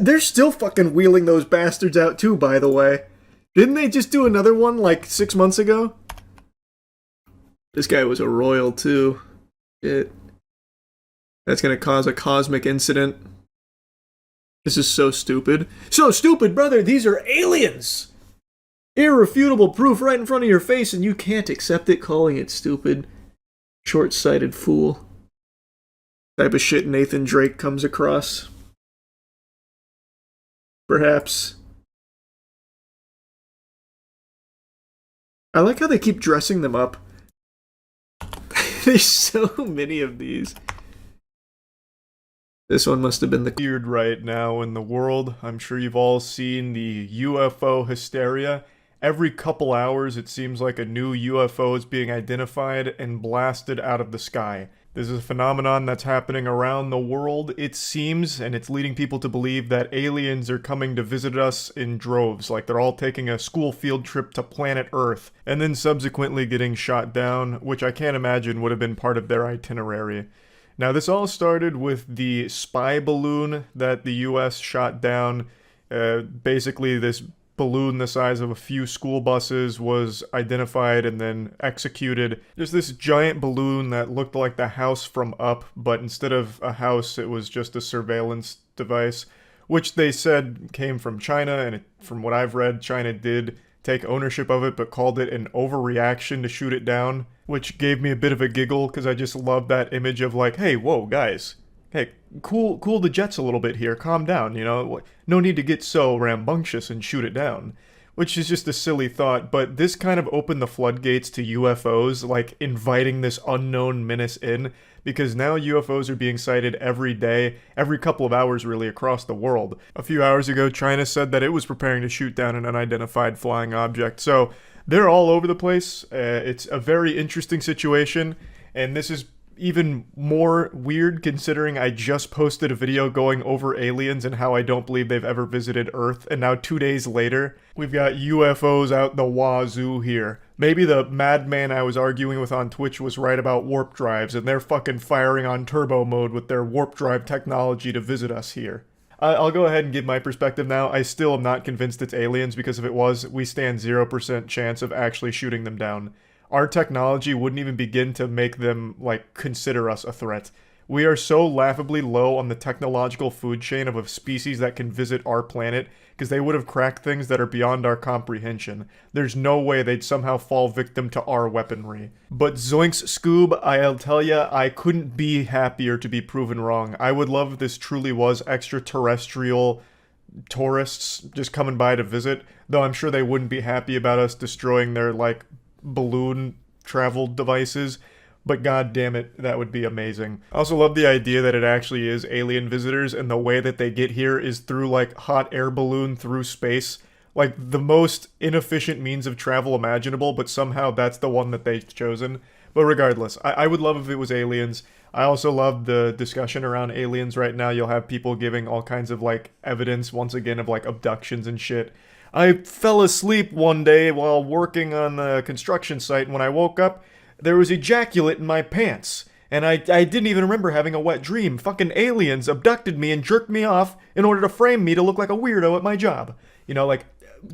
They're still fucking wheeling those bastards out too, by the way. Didn't they just do another one like 6 months ago? This guy was a royal too. Shit. That's gonna cause a cosmic incident. This is so stupid. So stupid, brother, these are aliens! Irrefutable proof right in front of your face and you can't accept it, calling it stupid. Short-sighted fool. Type of shit Nathan Drake comes across. Perhaps. I like how they keep dressing them up. There's so many of these. This one must have been the weird right now in the world. I'm sure you've all seen the UFO hysteria. Every couple hours it seems like a new UFO is being identified and blasted out of the sky. This is a phenomenon that's happening around the world, it seems, and it's leading people to believe that aliens are coming to visit us in droves, like they're all taking a school field trip to planet Earth, and then subsequently getting shot down, which I can't imagine would have been part of their itinerary. Now, this all started with the spy balloon that the US shot down. Basically, this balloon the size of a few school buses was identified and then executed. There's this giant balloon that looked like the house from Up, but instead of a house, it was just a surveillance device, which they said came from China, and from what I've read, China did take ownership of it, but called it an overreaction to shoot it down, which gave me a bit of a giggle, because I just love that image of like, hey, whoa, guys. Hey, cool the jets a little bit here, calm down, you know? No need to get so rambunctious and shoot it down. Which is just a silly thought, but this kind of opened the floodgates to UFOs, like inviting this unknown menace in, because now UFOs are being sighted every day, every couple of hours really, across the world. A few hours ago, China said that it was preparing to shoot down an unidentified flying object, so they're all over the place. It's a very interesting situation, and this is even more weird considering I just posted a video going over aliens and how I don't believe they've ever visited Earth, and now 2 days later, we've got UFOs out the wazoo here. Maybe the madman I was arguing with on Twitch was right about warp drives, and they're fucking firing on turbo mode with their warp drive technology to visit us here. I'll go ahead and give my perspective now. I still am not convinced it's aliens, because if it was, we stand 0% chance of actually shooting them down. Our technology wouldn't even begin to make them, like, consider us a threat. We are so laughably low on the technological food chain of a species that can visit our planet, because they would have cracked things that are beyond our comprehension. There's no way they'd somehow fall victim to our weaponry. But Zoinks Scoob, I'll tell ya, I couldn't be happier to be proven wrong. I would love if this truly was extraterrestrial tourists just coming by to visit, though I'm sure they wouldn't be happy about us destroying their, like, balloon travel devices, but god damn it, that would be amazing. I also love the idea that it actually is alien visitors, and the way that they get here is through like hot air balloon through space. Like the most inefficient means of travel imaginable, but somehow that's the one that they've chosen. But regardless, I would love if it was aliens. I also love the discussion around aliens right now. You'll have people giving all kinds of like evidence once again of like abductions and shit. I fell asleep one day while working on the construction site, and when I woke up, there was ejaculate in my pants. And I didn't even remember having a wet dream. Fucking aliens abducted me and jerked me off in order to frame me to look like a weirdo at my job. You know, like,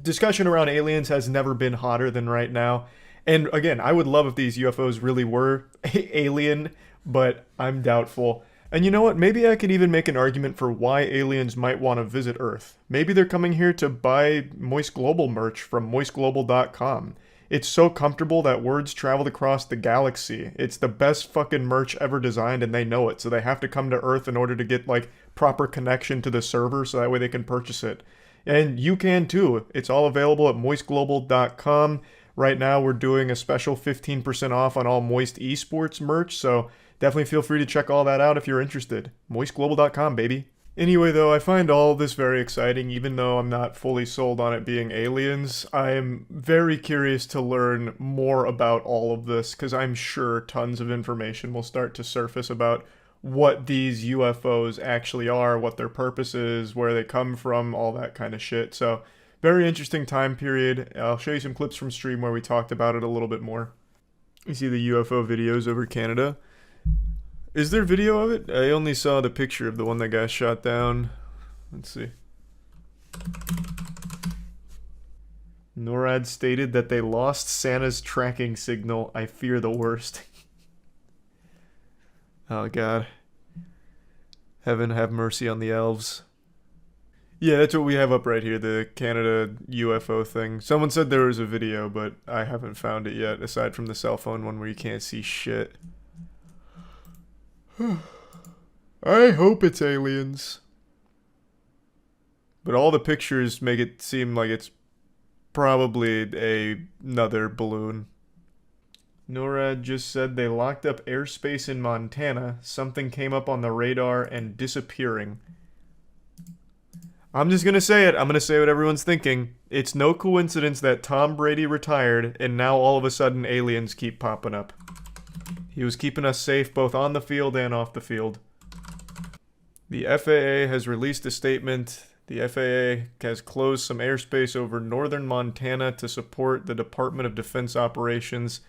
discussion around aliens has never been hotter than right now. And again, I would love if these UFOs really were alien, but I'm doubtful. And you know what? Maybe I could even make an argument for why aliens might want to visit Earth. Maybe they're coming here to buy Moist Global merch from moistglobal.com. It's so comfortable that words traveled across the galaxy. It's the best fucking merch ever designed, and they know it. So they have to come to Earth in order to get like proper connection to the server, so that way they can purchase it. And you can too. It's all available at moistglobal.com. Right now we're doing a special 15% off on all Moist Esports merch, so definitely feel free to check all that out if you're interested. moistglobal.com, baby. Anyway, though, I find all of this very exciting, even though I'm not fully sold on it being aliens. I am very curious to learn more about all of this, because I'm sure tons of information will start to surface about what these UFOs actually are, what their purpose is, where they come from, all that kind of shit. So, very interesting time period. I'll show you some clips from stream where we talked about it a little bit more. You see the UFO videos over Canada. Is there video of it? I only saw the picture of the one that got shot down. Let's see. NORAD stated that they lost Santa's tracking signal. I fear the worst. Oh god. Heaven have mercy on the elves. Yeah, that's what we have up right here, the Canada UFO thing. Someone said there was a video, but I haven't found it yet, aside from the cell phone one where you can't see shit. I hope it's aliens. But all the pictures make it seem like it's probably another balloon. NORAD just said they locked up airspace in Montana. Something came up on the radar and disappearing. I'm just gonna say it. I'm gonna say what everyone's thinking. It's no coincidence that Tom Brady retired and now all of a sudden aliens keep popping up. He was keeping us safe both on the field and off the field. The FAA has released a statement. The FAA has closed some airspace over northern Montana to support the Department of Defense operations.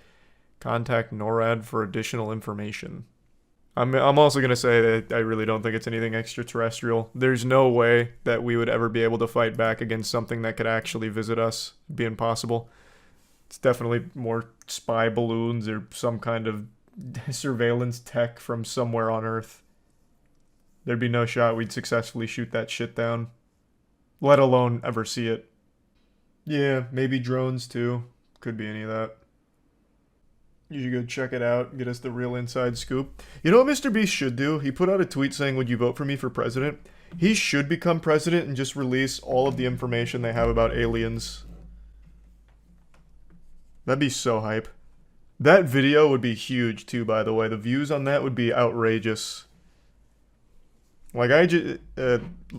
Contact NORAD for additional information. I'm also going to say that I really don't think it's anything extraterrestrial. There's no way that we would ever be able to fight back against something that could actually visit us. It'd be impossible. It's definitely more spy balloons or some kind of surveillance tech from somewhere on Earth. There'd be no shot we'd successfully shoot that shit down. Let alone ever see it. Yeah, maybe drones too. Could be any of that. You should go check it out, get us the real inside scoop. You know what Mr. Beast should do? He put out a tweet saying, would you vote for me for president? He should become president and just release all of the information they have about aliens. That'd be so hype. That video would be huge too, by the way. The views on that would be outrageous. Like,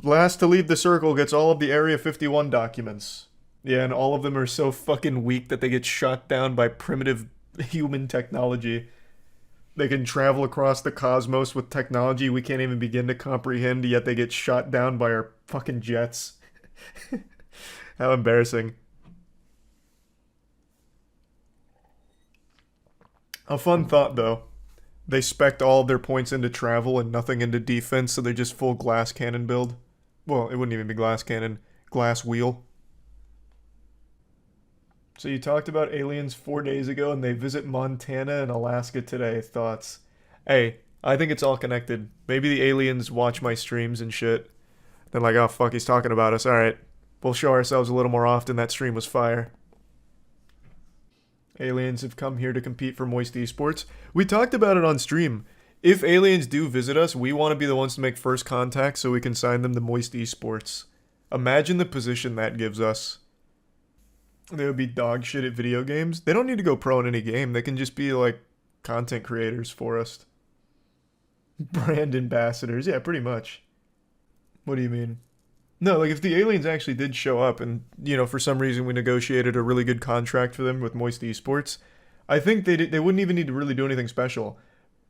last to leave the circle gets all of the Area 51 documents. Yeah, and all of them are so fucking weak that they get shot down by primitive human technology. They can travel across the cosmos with technology we can't even begin to comprehend, yet they get shot down by our fucking jets. How embarrassing. A fun thought, though. They spec'd all of their points into travel and nothing into defense, so they're just full glass cannon build. Well, it wouldn't even be glass cannon. Glass wheel. So you talked about aliens 4 days ago, and they visit Montana and Alaska today. Thoughts? Hey, I think it's all connected. Maybe the aliens watch my streams and shit. They're like, oh fuck, he's talking about us. Alright, we'll show ourselves a little more often. That stream was fire. Aliens have come here to compete for Moist Esports. We talked about it on stream. If aliens do visit us, we want to be the ones to make first contact so we can sign them to Moist Esports. Imagine the position that gives us. They would be dog shit at video games. They don't need to go pro in any game. They can just be like content creators for us. Brand ambassadors. Yeah, pretty much. What do you mean? No, like if the aliens actually did show up and, for some reason we negotiated a really good contract for them with Moist Esports, I think they wouldn't even need to really do anything special.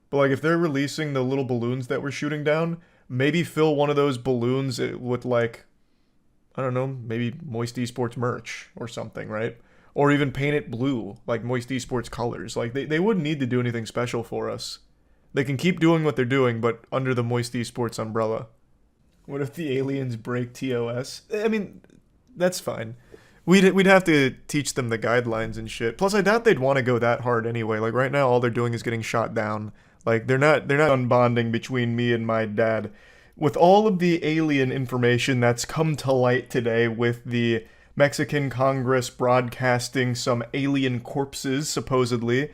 But like if they're releasing the little balloons that we're shooting down, maybe fill one of those balloons with like, I don't know, maybe Moist Esports merch or something, right? Or even paint it blue, like Moist Esports colors. Like they wouldn't need to do anything special for us. They can keep doing what they're doing, but under the Moist Esports umbrella. What if the aliens break TOS? I mean, that's fine. We'd have to teach them the guidelines and shit. Plus, I doubt they'd want to go that hard anyway. Like right now, all they're doing is getting shot down. Like they're not unbonding between me and my dad. With all of the alien information that's come to light today, with the Mexican Congress broadcasting some alien corpses supposedly,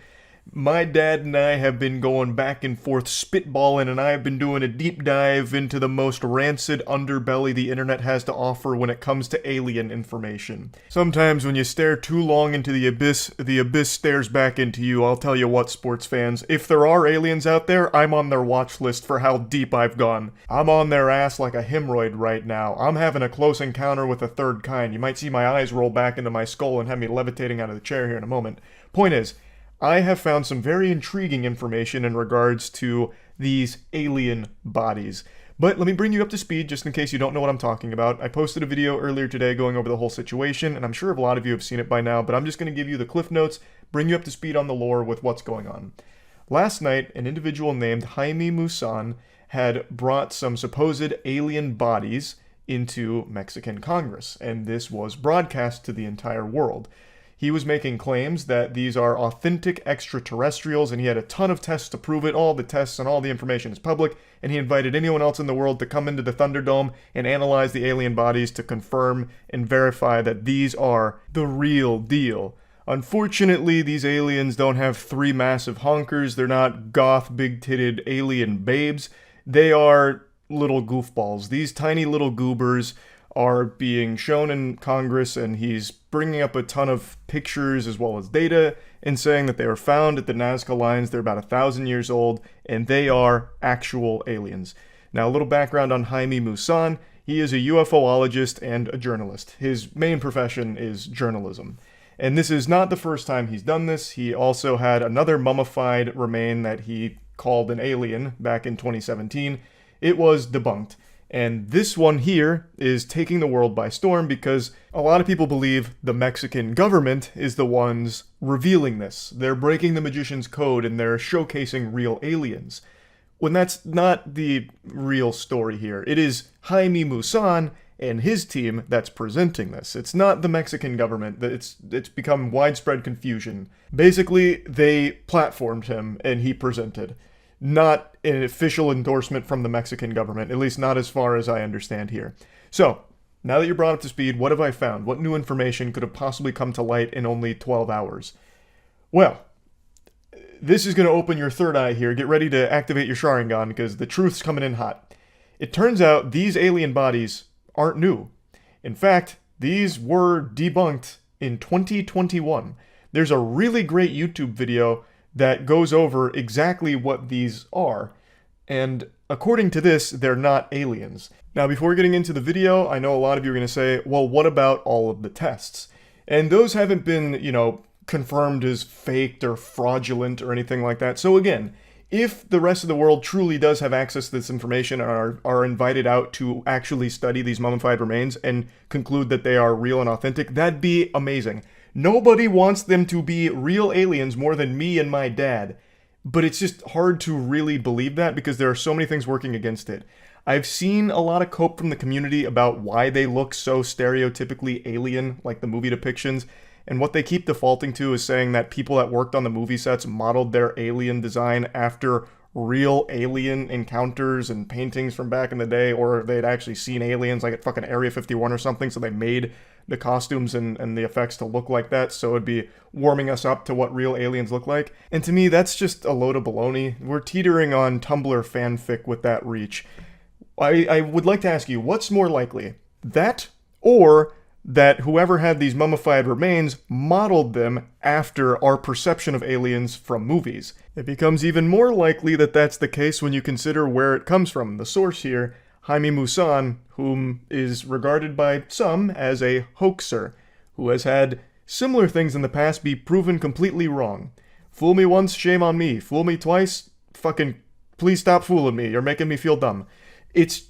my dad and I have been going back and forth spitballing, and I have been doing a deep dive into the most rancid underbelly the internet has to offer when it comes to alien information. Sometimes when you stare too long into the abyss stares back into you. I'll tell you what, sports fans, if there are aliens out there, I'm on their watch list for how deep I've gone. I'm on their ass like a hemorrhoid right now. I'm having a close encounter with a third kind. You might see my eyes roll back into my skull and have me levitating out of the chair here in a moment. Point is, I have found some very intriguing information in regards to these alien bodies. But let me bring you up to speed just in case you don't know what I'm talking about. I posted a video earlier today going over the whole situation, and I'm sure a lot of you have seen it by now, but I'm just going to give you the cliff notes, bring you up to speed on the lore with what's going on. Last night, an individual named Jaime Musan had brought some supposed alien bodies into Mexican Congress, and this was broadcast to the entire world. He was making claims that these are authentic extraterrestrials, and he had a ton of tests to prove it. All the tests and all the information is public, and he invited anyone else in the world to come into the Thunderdome and analyze the alien bodies to confirm and verify that these are the real deal. Unfortunately, these aliens don't have three massive honkers. They're not goth, big-titted alien babes. They are little goofballs. These tiny little goobers are being shown in Congress, and he's bringing up a ton of pictures as well as data and saying that they were found at the Nazca Lines. They're about 1,000 years old, and they are actual aliens. Now, a little background on Jaime Musan. He is a UFOologist and a journalist. His main profession is journalism. And this is not the first time he's done this. He also had another mummified remain that he called an alien back in 2017. It was debunked. And this one here is taking the world by storm because a lot of people believe the Mexican government is the ones revealing this. They're breaking the magician's code and they're showcasing real aliens. When that's not the real story here. It is Jaime Musan and his team that's presenting this. It's not the Mexican government. It's become widespread confusion. Basically, they platformed him and he presented. Not an official endorsement from the Mexican government, at least not as far as I understand here. So, now that you're brought up to speed, what have I found? What new information could have possibly come to light in only 12 hours? Well, this is going to open your third eye here. Get ready to activate your Sharingan because the truth's coming in hot. It turns out these alien bodies aren't new. In fact, these were debunked in 2021. There's a really great YouTube video that goes over exactly what these are. And according to this, they're not aliens. Now, before getting into the video, I know a lot of you are going to say, well, what about all of the tests? And those haven't been, confirmed as faked or fraudulent or anything like that. So again, if the rest of the world truly does have access to this information and are invited out to actually study these mummified remains and conclude that they are real and authentic, that'd be amazing. Nobody wants them to be real aliens more than me and my dad. But it's just hard to really believe that because there are so many things working against it. I've seen a lot of cope from the community about why they look so stereotypically alien, like the movie depictions. And what they keep defaulting to is saying that people that worked on the movie sets modeled their alien design after real alien encounters and paintings from back in the day, or they'd actually seen aliens like at fucking Area 51 or something, so they made the costumes and the effects to look like that, so it'd be warming us up to what real aliens look like. And to me, that's just a load of baloney. We're teetering on Tumblr fanfic with that reach. I would like to ask you, what's more likely? That, or that whoever had these mummified remains modeled them after our perception of aliens from movies. It becomes even more likely that that's the case when you consider where it comes from. The source here, Jaime Maussan, whom is regarded by some as a hoaxer, who has had similar things in the past be proven completely wrong. Fool me once, shame on me. Fool me twice, fucking please stop fooling me. You're making me feel dumb. It's,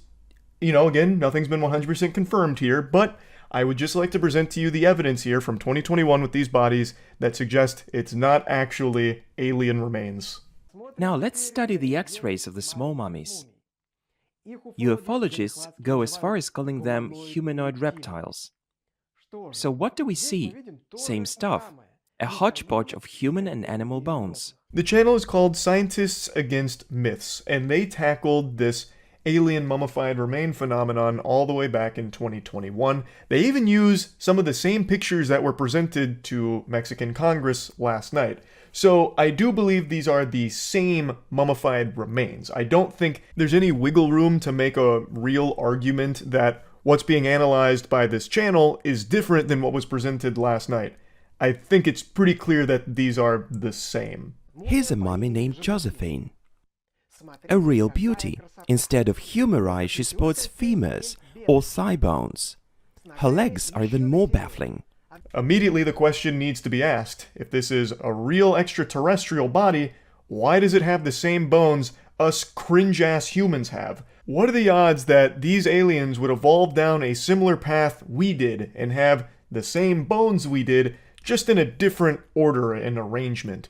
again, nothing's been 100% confirmed here, but I would just like to present to you the evidence here from 2021 with these bodies that suggest it's not actually alien remains. Now let's study the X-rays of the small mummies. Ufologists go as far as calling them humanoid reptiles. So what do we see? Same stuff. A hodgepodge of human and animal bones. The channel is called Scientists Against Myths, and they tackled this alien mummified remain phenomenon all the way back in 2021. They even use some of the same pictures that were presented to Mexican Congress last night. So I do believe these are the same mummified remains. I don't think there's any wiggle room to make a real argument that what's being analyzed by this channel is different than what was presented last night. I think it's pretty clear that these are the same. Here's a mummy named Josephine. A real beauty. Instead of humer eyes, she sports femurs, or thigh bones. Her legs are even more baffling. Immediately the question needs to be asked, if this is a real extraterrestrial body, why does it have the same bones us cringe-ass humans have? What are the odds that these aliens would evolve down a similar path we did and have the same bones we did, just in a different order and arrangement?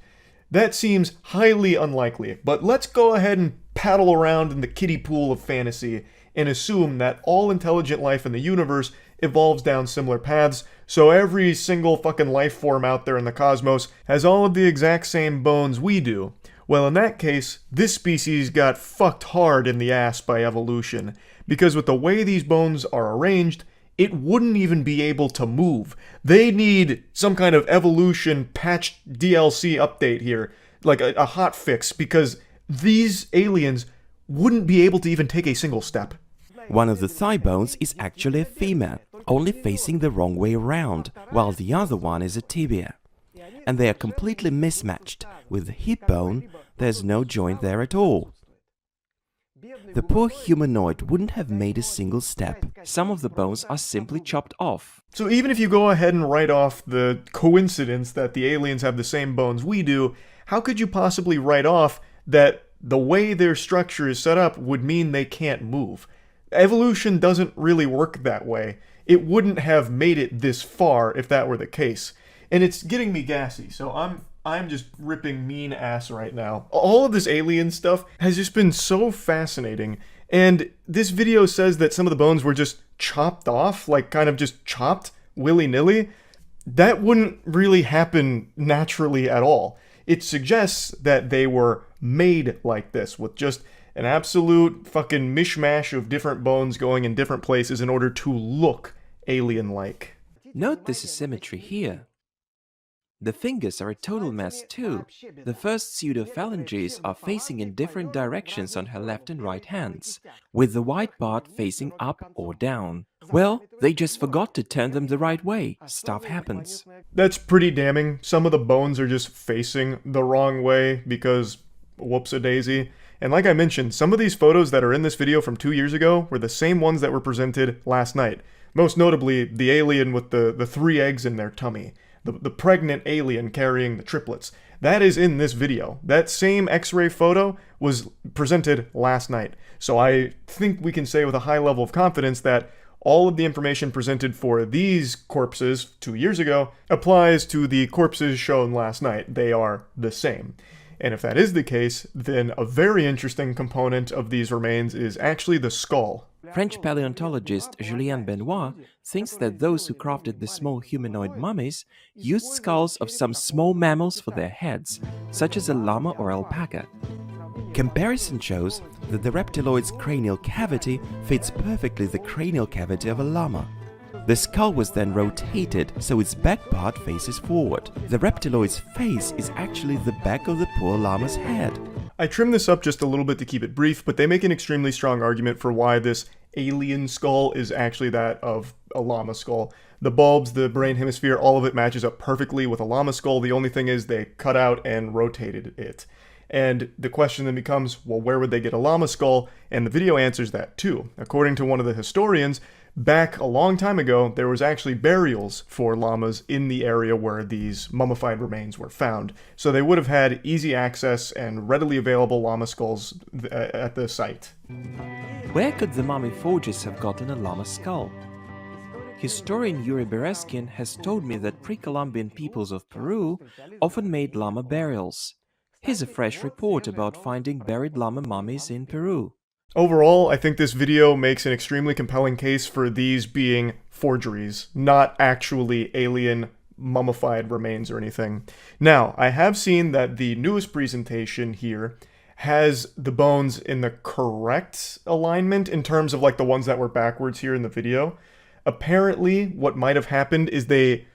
That seems highly unlikely, but let's go ahead and paddle around in the kiddie pool of fantasy and assume that all intelligent life in the universe evolves down similar paths, so every single fucking life form out there in the cosmos has all of the exact same bones we do. Well, in that case, this species got fucked hard in the ass by evolution, because with the way these bones are arranged, it wouldn't even be able to move. They need some kind of evolution patched DLC update here, like a hot fix, because these aliens wouldn't be able to even take a single step. One of the thigh bones is actually a femur, only facing the wrong way around, while the other one is a tibia. And they are completely mismatched. With the hip bone, there's no joint there at all. The poor humanoid wouldn't have made a single step. Some of the bones are simply chopped off. So even if you go ahead and write off the coincidence that the aliens have the same bones we do, how could you possibly write off that the way their structure is set up would mean they can't move? Evolution doesn't really work that way. It wouldn't have made it this far if that were the case. And it's getting me gassy, so I'm just ripping mean ass right now. All of this alien stuff has just been so fascinating, and this video says that some of the bones were just chopped off, like kind of just chopped willy-nilly. That wouldn't really happen naturally at all. It suggests that they were made like this, with just an absolute fucking mishmash of different bones going in different places in order to look alien-like. Note this asymmetry here. The fingers are a total mess too. The first pseudophalanges are facing in different directions on her left and right hands, with the white part facing up or down. Well, they just forgot to turn them the right way. Stuff happens. That's pretty damning. Some of the bones are just facing the wrong way because whoops-a-daisy. And like I mentioned, some of these photos that are in this video from 2 years ago were the same ones that were presented last night. Most notably, the alien with the 3 eggs in their tummy. The pregnant alien carrying the triplets. That is in this video. That same X-ray photo was presented last night. So I think we can say with a high level of confidence that all of the information presented for these corpses 2 years ago applies to the corpses shown last night. They are the same. And if that is the case, then a very interesting component of these remains is actually the skull. French paleontologist Julien Benoit thinks that those who crafted the small humanoid mummies used skulls of some small mammals for their heads, such as a llama or alpaca. Comparison shows that the reptiloid's cranial cavity fits perfectly the cranial cavity of a llama. The skull was then rotated so its back part faces forward. The reptiloid's face is actually the back of the poor llama's head. I trimmed this up just a little bit to keep it brief, but they make an extremely strong argument for why this alien skull is actually that of a llama skull. The bulbs, the brain hemisphere, all of it matches up perfectly with a llama skull. The only thing is they cut out and rotated it. And the question then becomes, well, where would they get a llama skull? And the video answers that too. According to one of the historians, back a long time ago, there was actually burials for llamas in the area where these mummified remains were found. So they would have had easy access and readily available llama skulls at the site. Where could the mummy forgers have gotten a llama skull? Historian Yuri Bereskin has told me that pre-Columbian peoples of Peru often made llama burials. Here's a fresh report about finding buried llama mummies in Peru. Overall, I think this video makes an extremely compelling case for these being forgeries, not actually alien mummified remains or anything. Now, I have seen that the newest presentation here has the bones in the correct alignment in terms of like the ones that were backwards here in the video. Apparently, what might have happened is they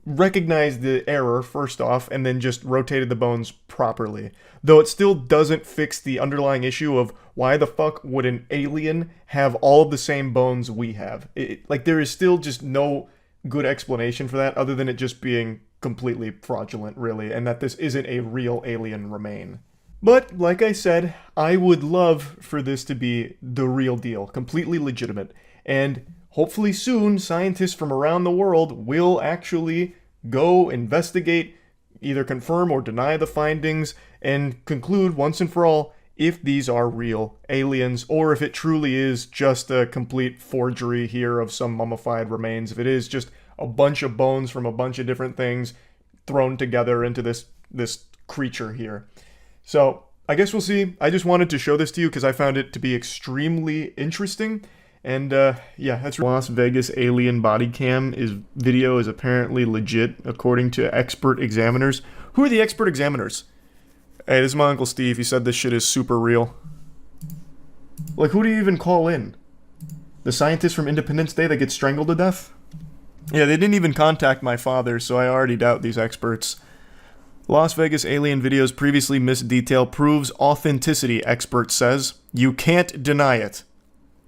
recognized the error first off and then just rotated the bones properly. Though it still doesn't fix the underlying issue of why the fuck would an alien have all of the same bones we have. Like there is still just no good explanation for that other than it just being completely fraudulent really, and that this isn't a real alien remain. But like I said, I would love for this to be the real deal, completely legitimate, and hopefully soon, scientists from around the world will actually go investigate, either confirm or deny the findings, and conclude once and for all if these are real aliens, or if it truly is just a complete forgery here of some mummified remains, if it is just a bunch of bones from a bunch of different things thrown together into this creature here. So, I guess we'll see. I just wanted to show this to you because I found it to be extremely interesting. And yeah, that's Las Vegas alien body cam video is apparently legit according to expert examiners. Who are the expert examiners? Hey, this is my Uncle Steve. He said this shit is super real. Like, who do you even call in? The scientist from Independence Day that gets strangled to death? Yeah, they didn't even contact my father, so I already doubt these experts. Las Vegas alien videos previously missed detail proves authenticity, expert says. You can't deny it.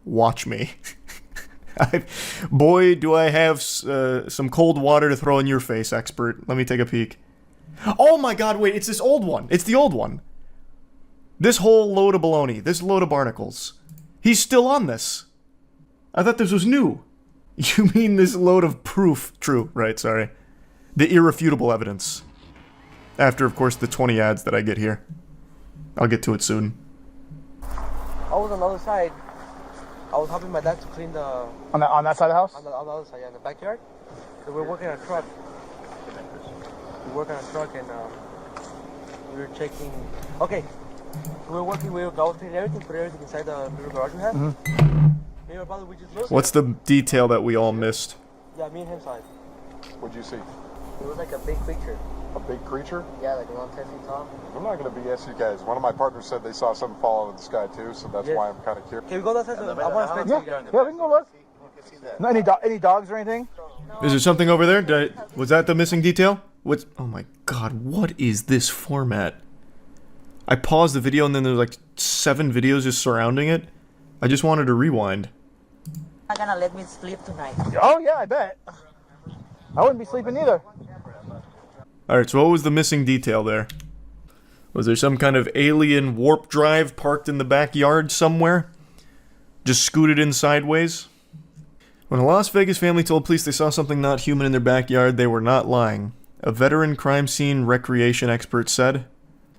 Watch me. Boy, do I have some cold water to throw in your face, expert. Let me take a peek. Oh my god, wait, it's this old one. It's the old one. This whole load of baloney. This load of barnacles. He's still on this. I thought this was new. You mean this load of proof? True, right, sorry. The irrefutable evidence. After, of course, the 20 ads that I get here. I'll get to it soon. I was on the other side. I was helping my dad to clean the... On that side of the house? On the other side, yeah, in the backyard. So we're working on a truck. We work on a truck and we were checking... Okay. So we're working, we were cleaning everything, put everything inside the little garage we have. Me and my brother, we just looked. What's the detail that we all missed? Yeah, me and him saw it. What'd you see? It was like a big creature. A big creature? Yeah, like around 10 feet tall. I'm not going to BS you guys. One of my partners said they saw something fall out of the sky too, so that's why I'm kind of curious. Can we go outside? I want to spend Yeah, we can go look. No, any dogs or anything? Is there something over there? Was that the missing detail? Oh my god, what is this format? I paused the video and then there's like 7 videos just surrounding it. I just wanted to rewind. Not gonna let me sleep tonight. Oh yeah, I bet. I wouldn't be sleeping either. Alright, so what was the missing detail there? Was there some kind of alien warp drive parked in the backyard somewhere? Just scooted in sideways? When a Las Vegas family told police they saw something not human in their backyard, they were not lying. A veteran crime scene recreation expert said.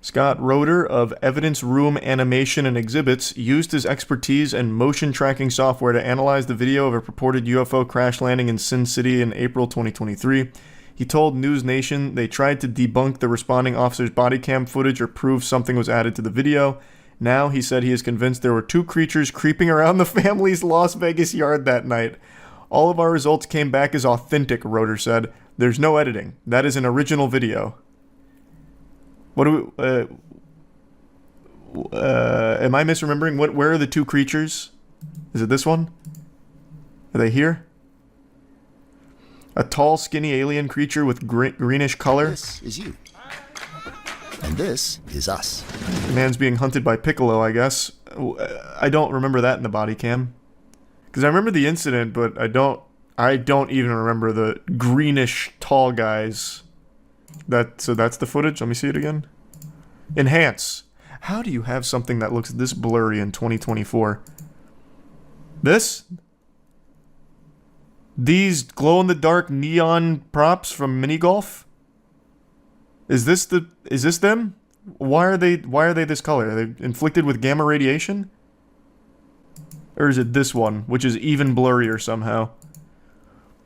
Scott Roeder of Evidence Room Animation and Exhibits used his expertise and motion tracking software to analyze the video of a purported UFO crash landing in Sin City in April 2023. He told News Nation they tried to debunk the responding officer's body cam footage or prove something was added to the video. Now, he said he is convinced there were 2 creatures creeping around the family's Las Vegas yard that night. All of our results came back as authentic, Roeder said. There's no editing. That is an original video. What do we... am I misremembering? Where are the 2 creatures? Is it this one? Are they here? A tall, skinny alien creature with greenish color. This is you. And this is us. The man's being hunted by Piccolo, I guess. I don't remember that in the body cam. Because I remember the incident, but I don't I don't even remember the greenish tall guys. So that's the footage. Let me see it again. Enhance. How do you have something that looks this blurry in 2024? This? These glow-in-the-dark neon props from mini golf? Is this them? Why are they this color? Are they inflicted with gamma radiation? Or is it this one, which is even blurrier somehow?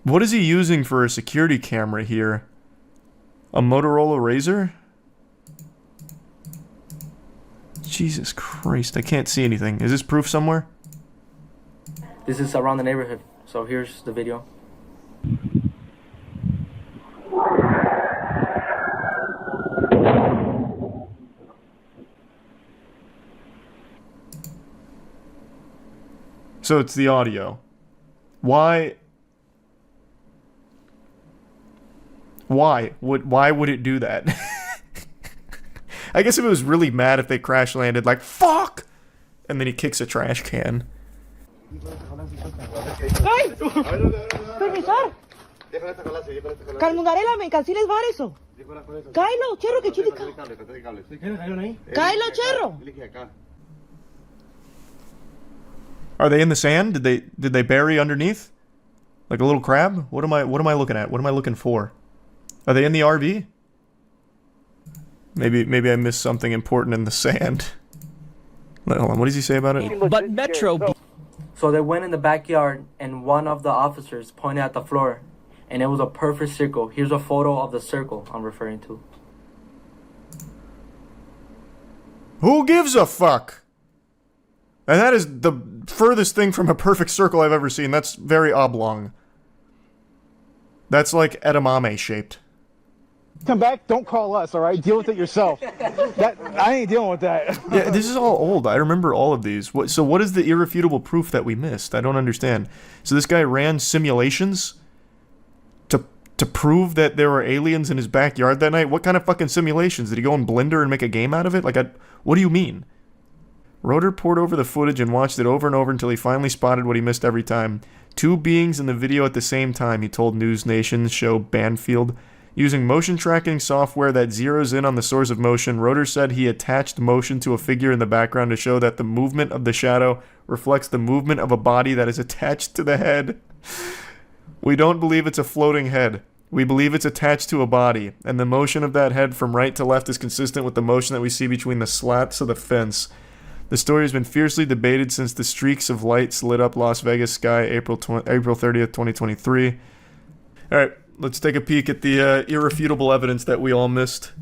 What is he using for a security camera here? A Motorola Razr? Jesus Christ, I can't see anything. Is this proof somewhere? This is around the neighborhood, so here's the video. So it's the audio. Why would it do that? I guess if it was really mad if they crash landed, like, fuck! And then he kicks a trash can. ¡Ay! ¡Permisar! Calmungarela, me canceles var eso. Kylo, cherro, que chitica. Kylo, cherro. Are they in the sand? Did they bury underneath? Like a little crab? What am I looking at? What am I looking for? Are they in the RV? Maybe I missed something important in the sand. Hold on, what does he say about it? But Metro... So they went in the backyard and one of the officers pointed at the floor and it was a perfect circle. Here's a photo of the circle I'm referring to. Who gives a fuck? And that is the furthest thing from a perfect circle I've ever seen. That's very oblong. That's like edamame shaped. Come back, don't call us, alright? Deal with it yourself. I ain't dealing with that. Yeah, this is all old. I remember all of these. So what is the irrefutable proof that we missed? I don't understand. So this guy ran simulations to prove that there were aliens in his backyard that night? What kind of fucking simulations? Did he go in Blender and make a game out of it? What do you mean? Roeder pored over the footage and watched it over and over until he finally spotted what he missed every time. Two beings in the video at the same time, he told News Nation's show Banfield. Using motion tracking software that zeroes in on the source of motion, Roeder said he attached motion to a figure in the background to show that the movement of the shadow reflects the movement of a body that is attached to the head. We don't believe it's a floating head. We believe it's attached to a body, and the motion of that head from right to left is consistent with the motion that we see between the slats of the fence. The story has been fiercely debated since the streaks of lights lit up Las Vegas sky April 30th, 2023. Alright, let's take a peek at the irrefutable evidence that we all missed.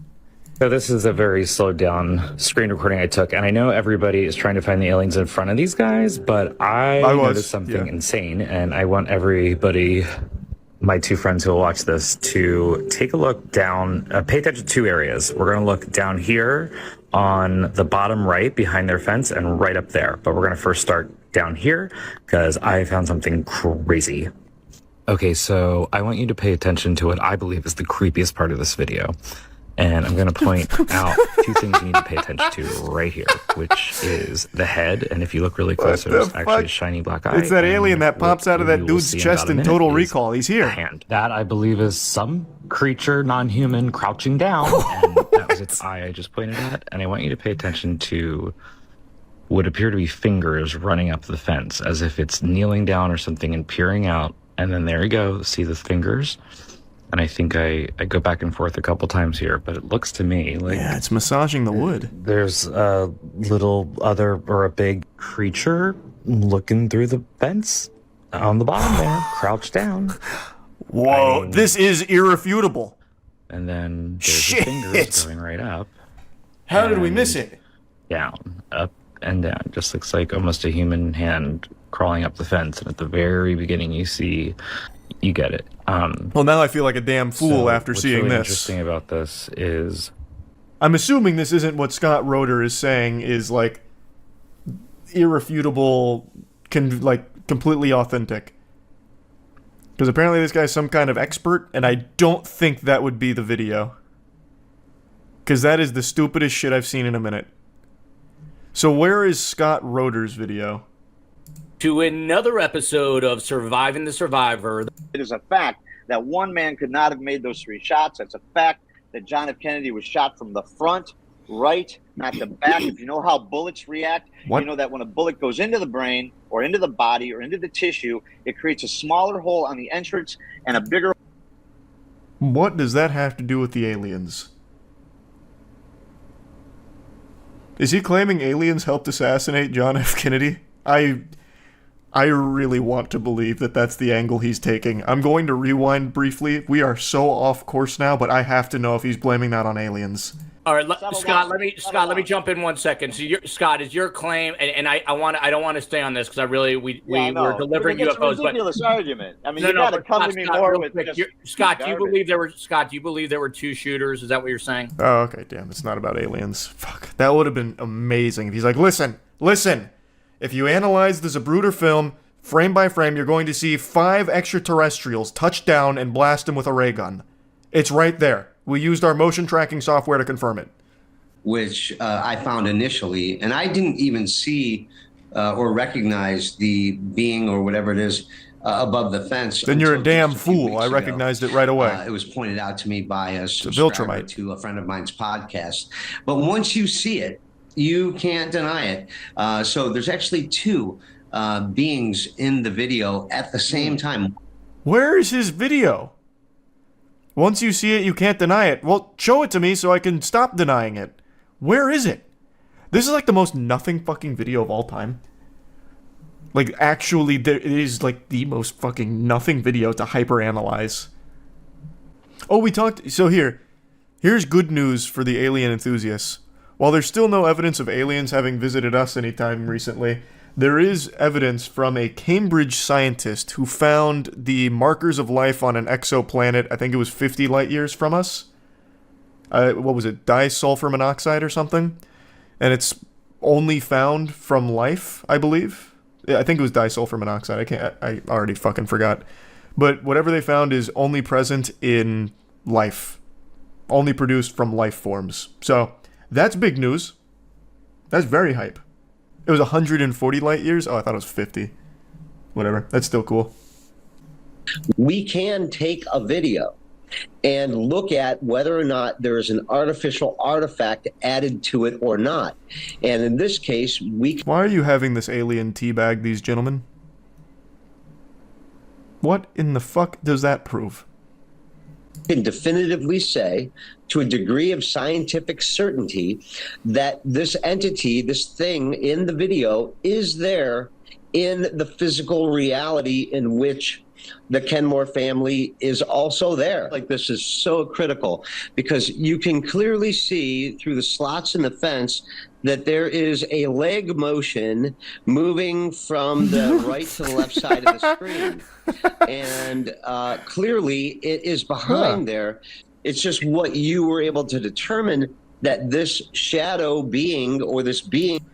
So this is a very slowed down screen recording I took, and I know everybody is trying to find the aliens in front of these guys, but I noticed something insane, and I want everybody, my two friends who will watch this, to take a look down, pay attention to two areas. We're going to look down here on the bottom right behind their fence and right up there, but we're going to first start down here because I found something crazy. Okay, so I want you to pay attention to what I believe is the creepiest part of this video. And I'm going to point out two things you need to pay attention to right here, which is the head. And if you look really close, there's actually a shiny black eye. It's that alien that pops out of that dude's chest in Total Recall. He's here. Hand. That, I believe, is some creature, non-human, crouching down. And that was its eye I just pointed at. And I want you to pay attention to what appear to be fingers running up the fence, as if it's kneeling down or something and peering out. And then there you go. See the fingers? And I think I go back and forth a couple times here, but it looks to me like... Yeah, it's massaging the wood. There's a little other, or a big creature looking through the fence on the bottom there, crouched down. Whoa, this is irrefutable. And then there's the fingers going right up. How did we miss it? Down, up and down. Just looks like almost a human hand crawling up the fence. And at the very beginning you see... You get it. Well, now I feel like a damn fool after seeing really this. What's interesting about this is... I'm assuming this isn't what Scott Roeder is saying is, like, irrefutable, completely authentic. Because apparently this guy's some kind of expert, and I don't think that would be the video. Because that is the stupidest shit I've seen in a minute. So where is Scott Roeder's video? to another episode of Surviving the Survivor. It is a fact that one man could not have made those 3 shots. It's a fact that John F. Kennedy was shot from the front, right, not the back. If you know how bullets react, you know that when a bullet goes into the brain or into the body or into the tissue, it creates a smaller hole on the entrance and a bigger. What does that have to do with the aliens? Is he claiming aliens helped assassinate John F. Kennedy? I really want to believe that that's the angle he's taking. I'm going to rewind briefly. We are so off course now, but I have to know if he's blaming that on aliens. All right, Scott. Let me jump in 1 second. So, Scott, is your claim? And I don't want to stay on this because I really we were delivering UFOs. It's a ridiculous argument. I mean, you got to come to me more with Scott. Do you believe there were 2 shooters? Is that what you're saying? Oh, okay. Damn, it's not about aliens. Fuck, that would have been amazing if he's like, listen. If you analyze the Zapruder film frame by frame, you're going to see 5 extraterrestrials touch down and blast them with a ray gun. It's right there. We used our motion tracking software to confirm it. Which I found initially, and I didn't even see or recognize the being or whatever it is above the fence. Then you're a damn fool. I recognized it right away. It was pointed out to me by a subscriber to a friend of mine's podcast. But once you see it, you can't deny it. So there's actually 2 beings in the video at the same time. Where is his video? Once you see it, you can't deny it. Well, show it to me so I can stop denying it. Where is it? This is like the most nothing fucking video of all time. Like, actually, it is like the most fucking nothing video to hyperanalyze. Oh, we talked... So here's good news for the alien enthusiasts. While there's still no evidence of aliens having visited us anytime recently, there is evidence from a Cambridge scientist who found the markers of life on an exoplanet, I think it was 50 light years from us. What was it, disulfur monoxide or something? And it's only found from life, I believe. Yeah, I think it was disulfur monoxide. I already fucking forgot. But whatever they found is only present in life. Only produced from life forms. So... that's big news. That's very hype. It was 140 light years? Oh, I thought it was 50. Whatever. That's still cool. We can take a video and look at whether or not there is an artificial artifact added to it or not. And in this case, Why are you having this alien teabag these gentlemen? What in the fuck does that prove? Can definitively say, to a degree of scientific certainty, that this entity, this thing in the video, is there in the physical reality in which the Kenmore family is also there. Like, this is so critical because you can clearly see through the slots in the fence that there is a leg motion moving from the right to the left side of the screen. And clearly it is behind there. It's just what you were able to determine, that this shadow being, or this being...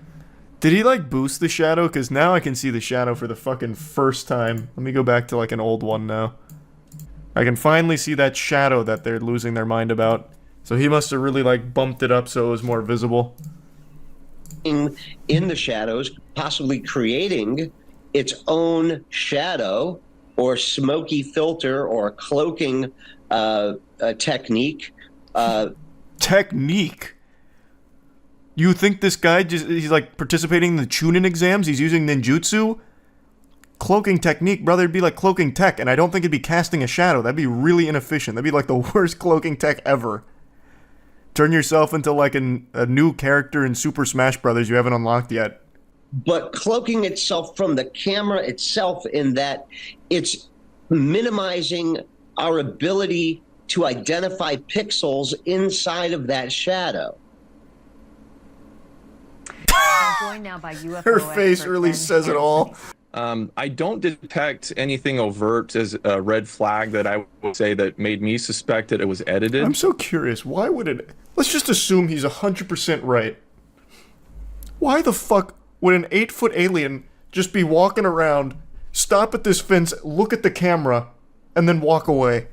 Did he, like, boost the shadow? Because now I can see the shadow for the fucking first time. Let me go back to, like, an old one now. I can finally see that shadow that they're losing their mind about. So he must have really, like, bumped it up so it was more visible. In the shadows, possibly creating its own shadow or smoky filter or cloaking technique. Technique? You think this guy he's like participating in the Chunin exams? He's using ninjutsu? Cloaking technique, brother, it'd be like cloaking tech, and I don't think it'd be casting a shadow. That'd be really inefficient. That'd be like the worst cloaking tech ever. Turn yourself into like a new character in Super Smash Brothers you haven't unlocked yet. But cloaking itself from the camera itself, in that it's minimizing our ability to identify pixels inside of that shadow. Joined now by UFO Her face really says it all. I don't detect anything overt as a red flag that I would say that made me suspect that it was edited. I'm so curious. Why would it... Let's just assume he's 100% right. Why the fuck would an 8-foot alien just be walking around, stop at this fence, look at the camera, and then walk away?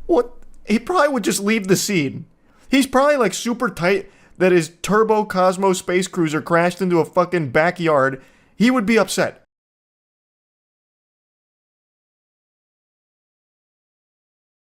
What? He probably would just leave the scene. He's probably like super tight that his Turbo Cosmo space cruiser crashed into a fucking backyard. He would be upset.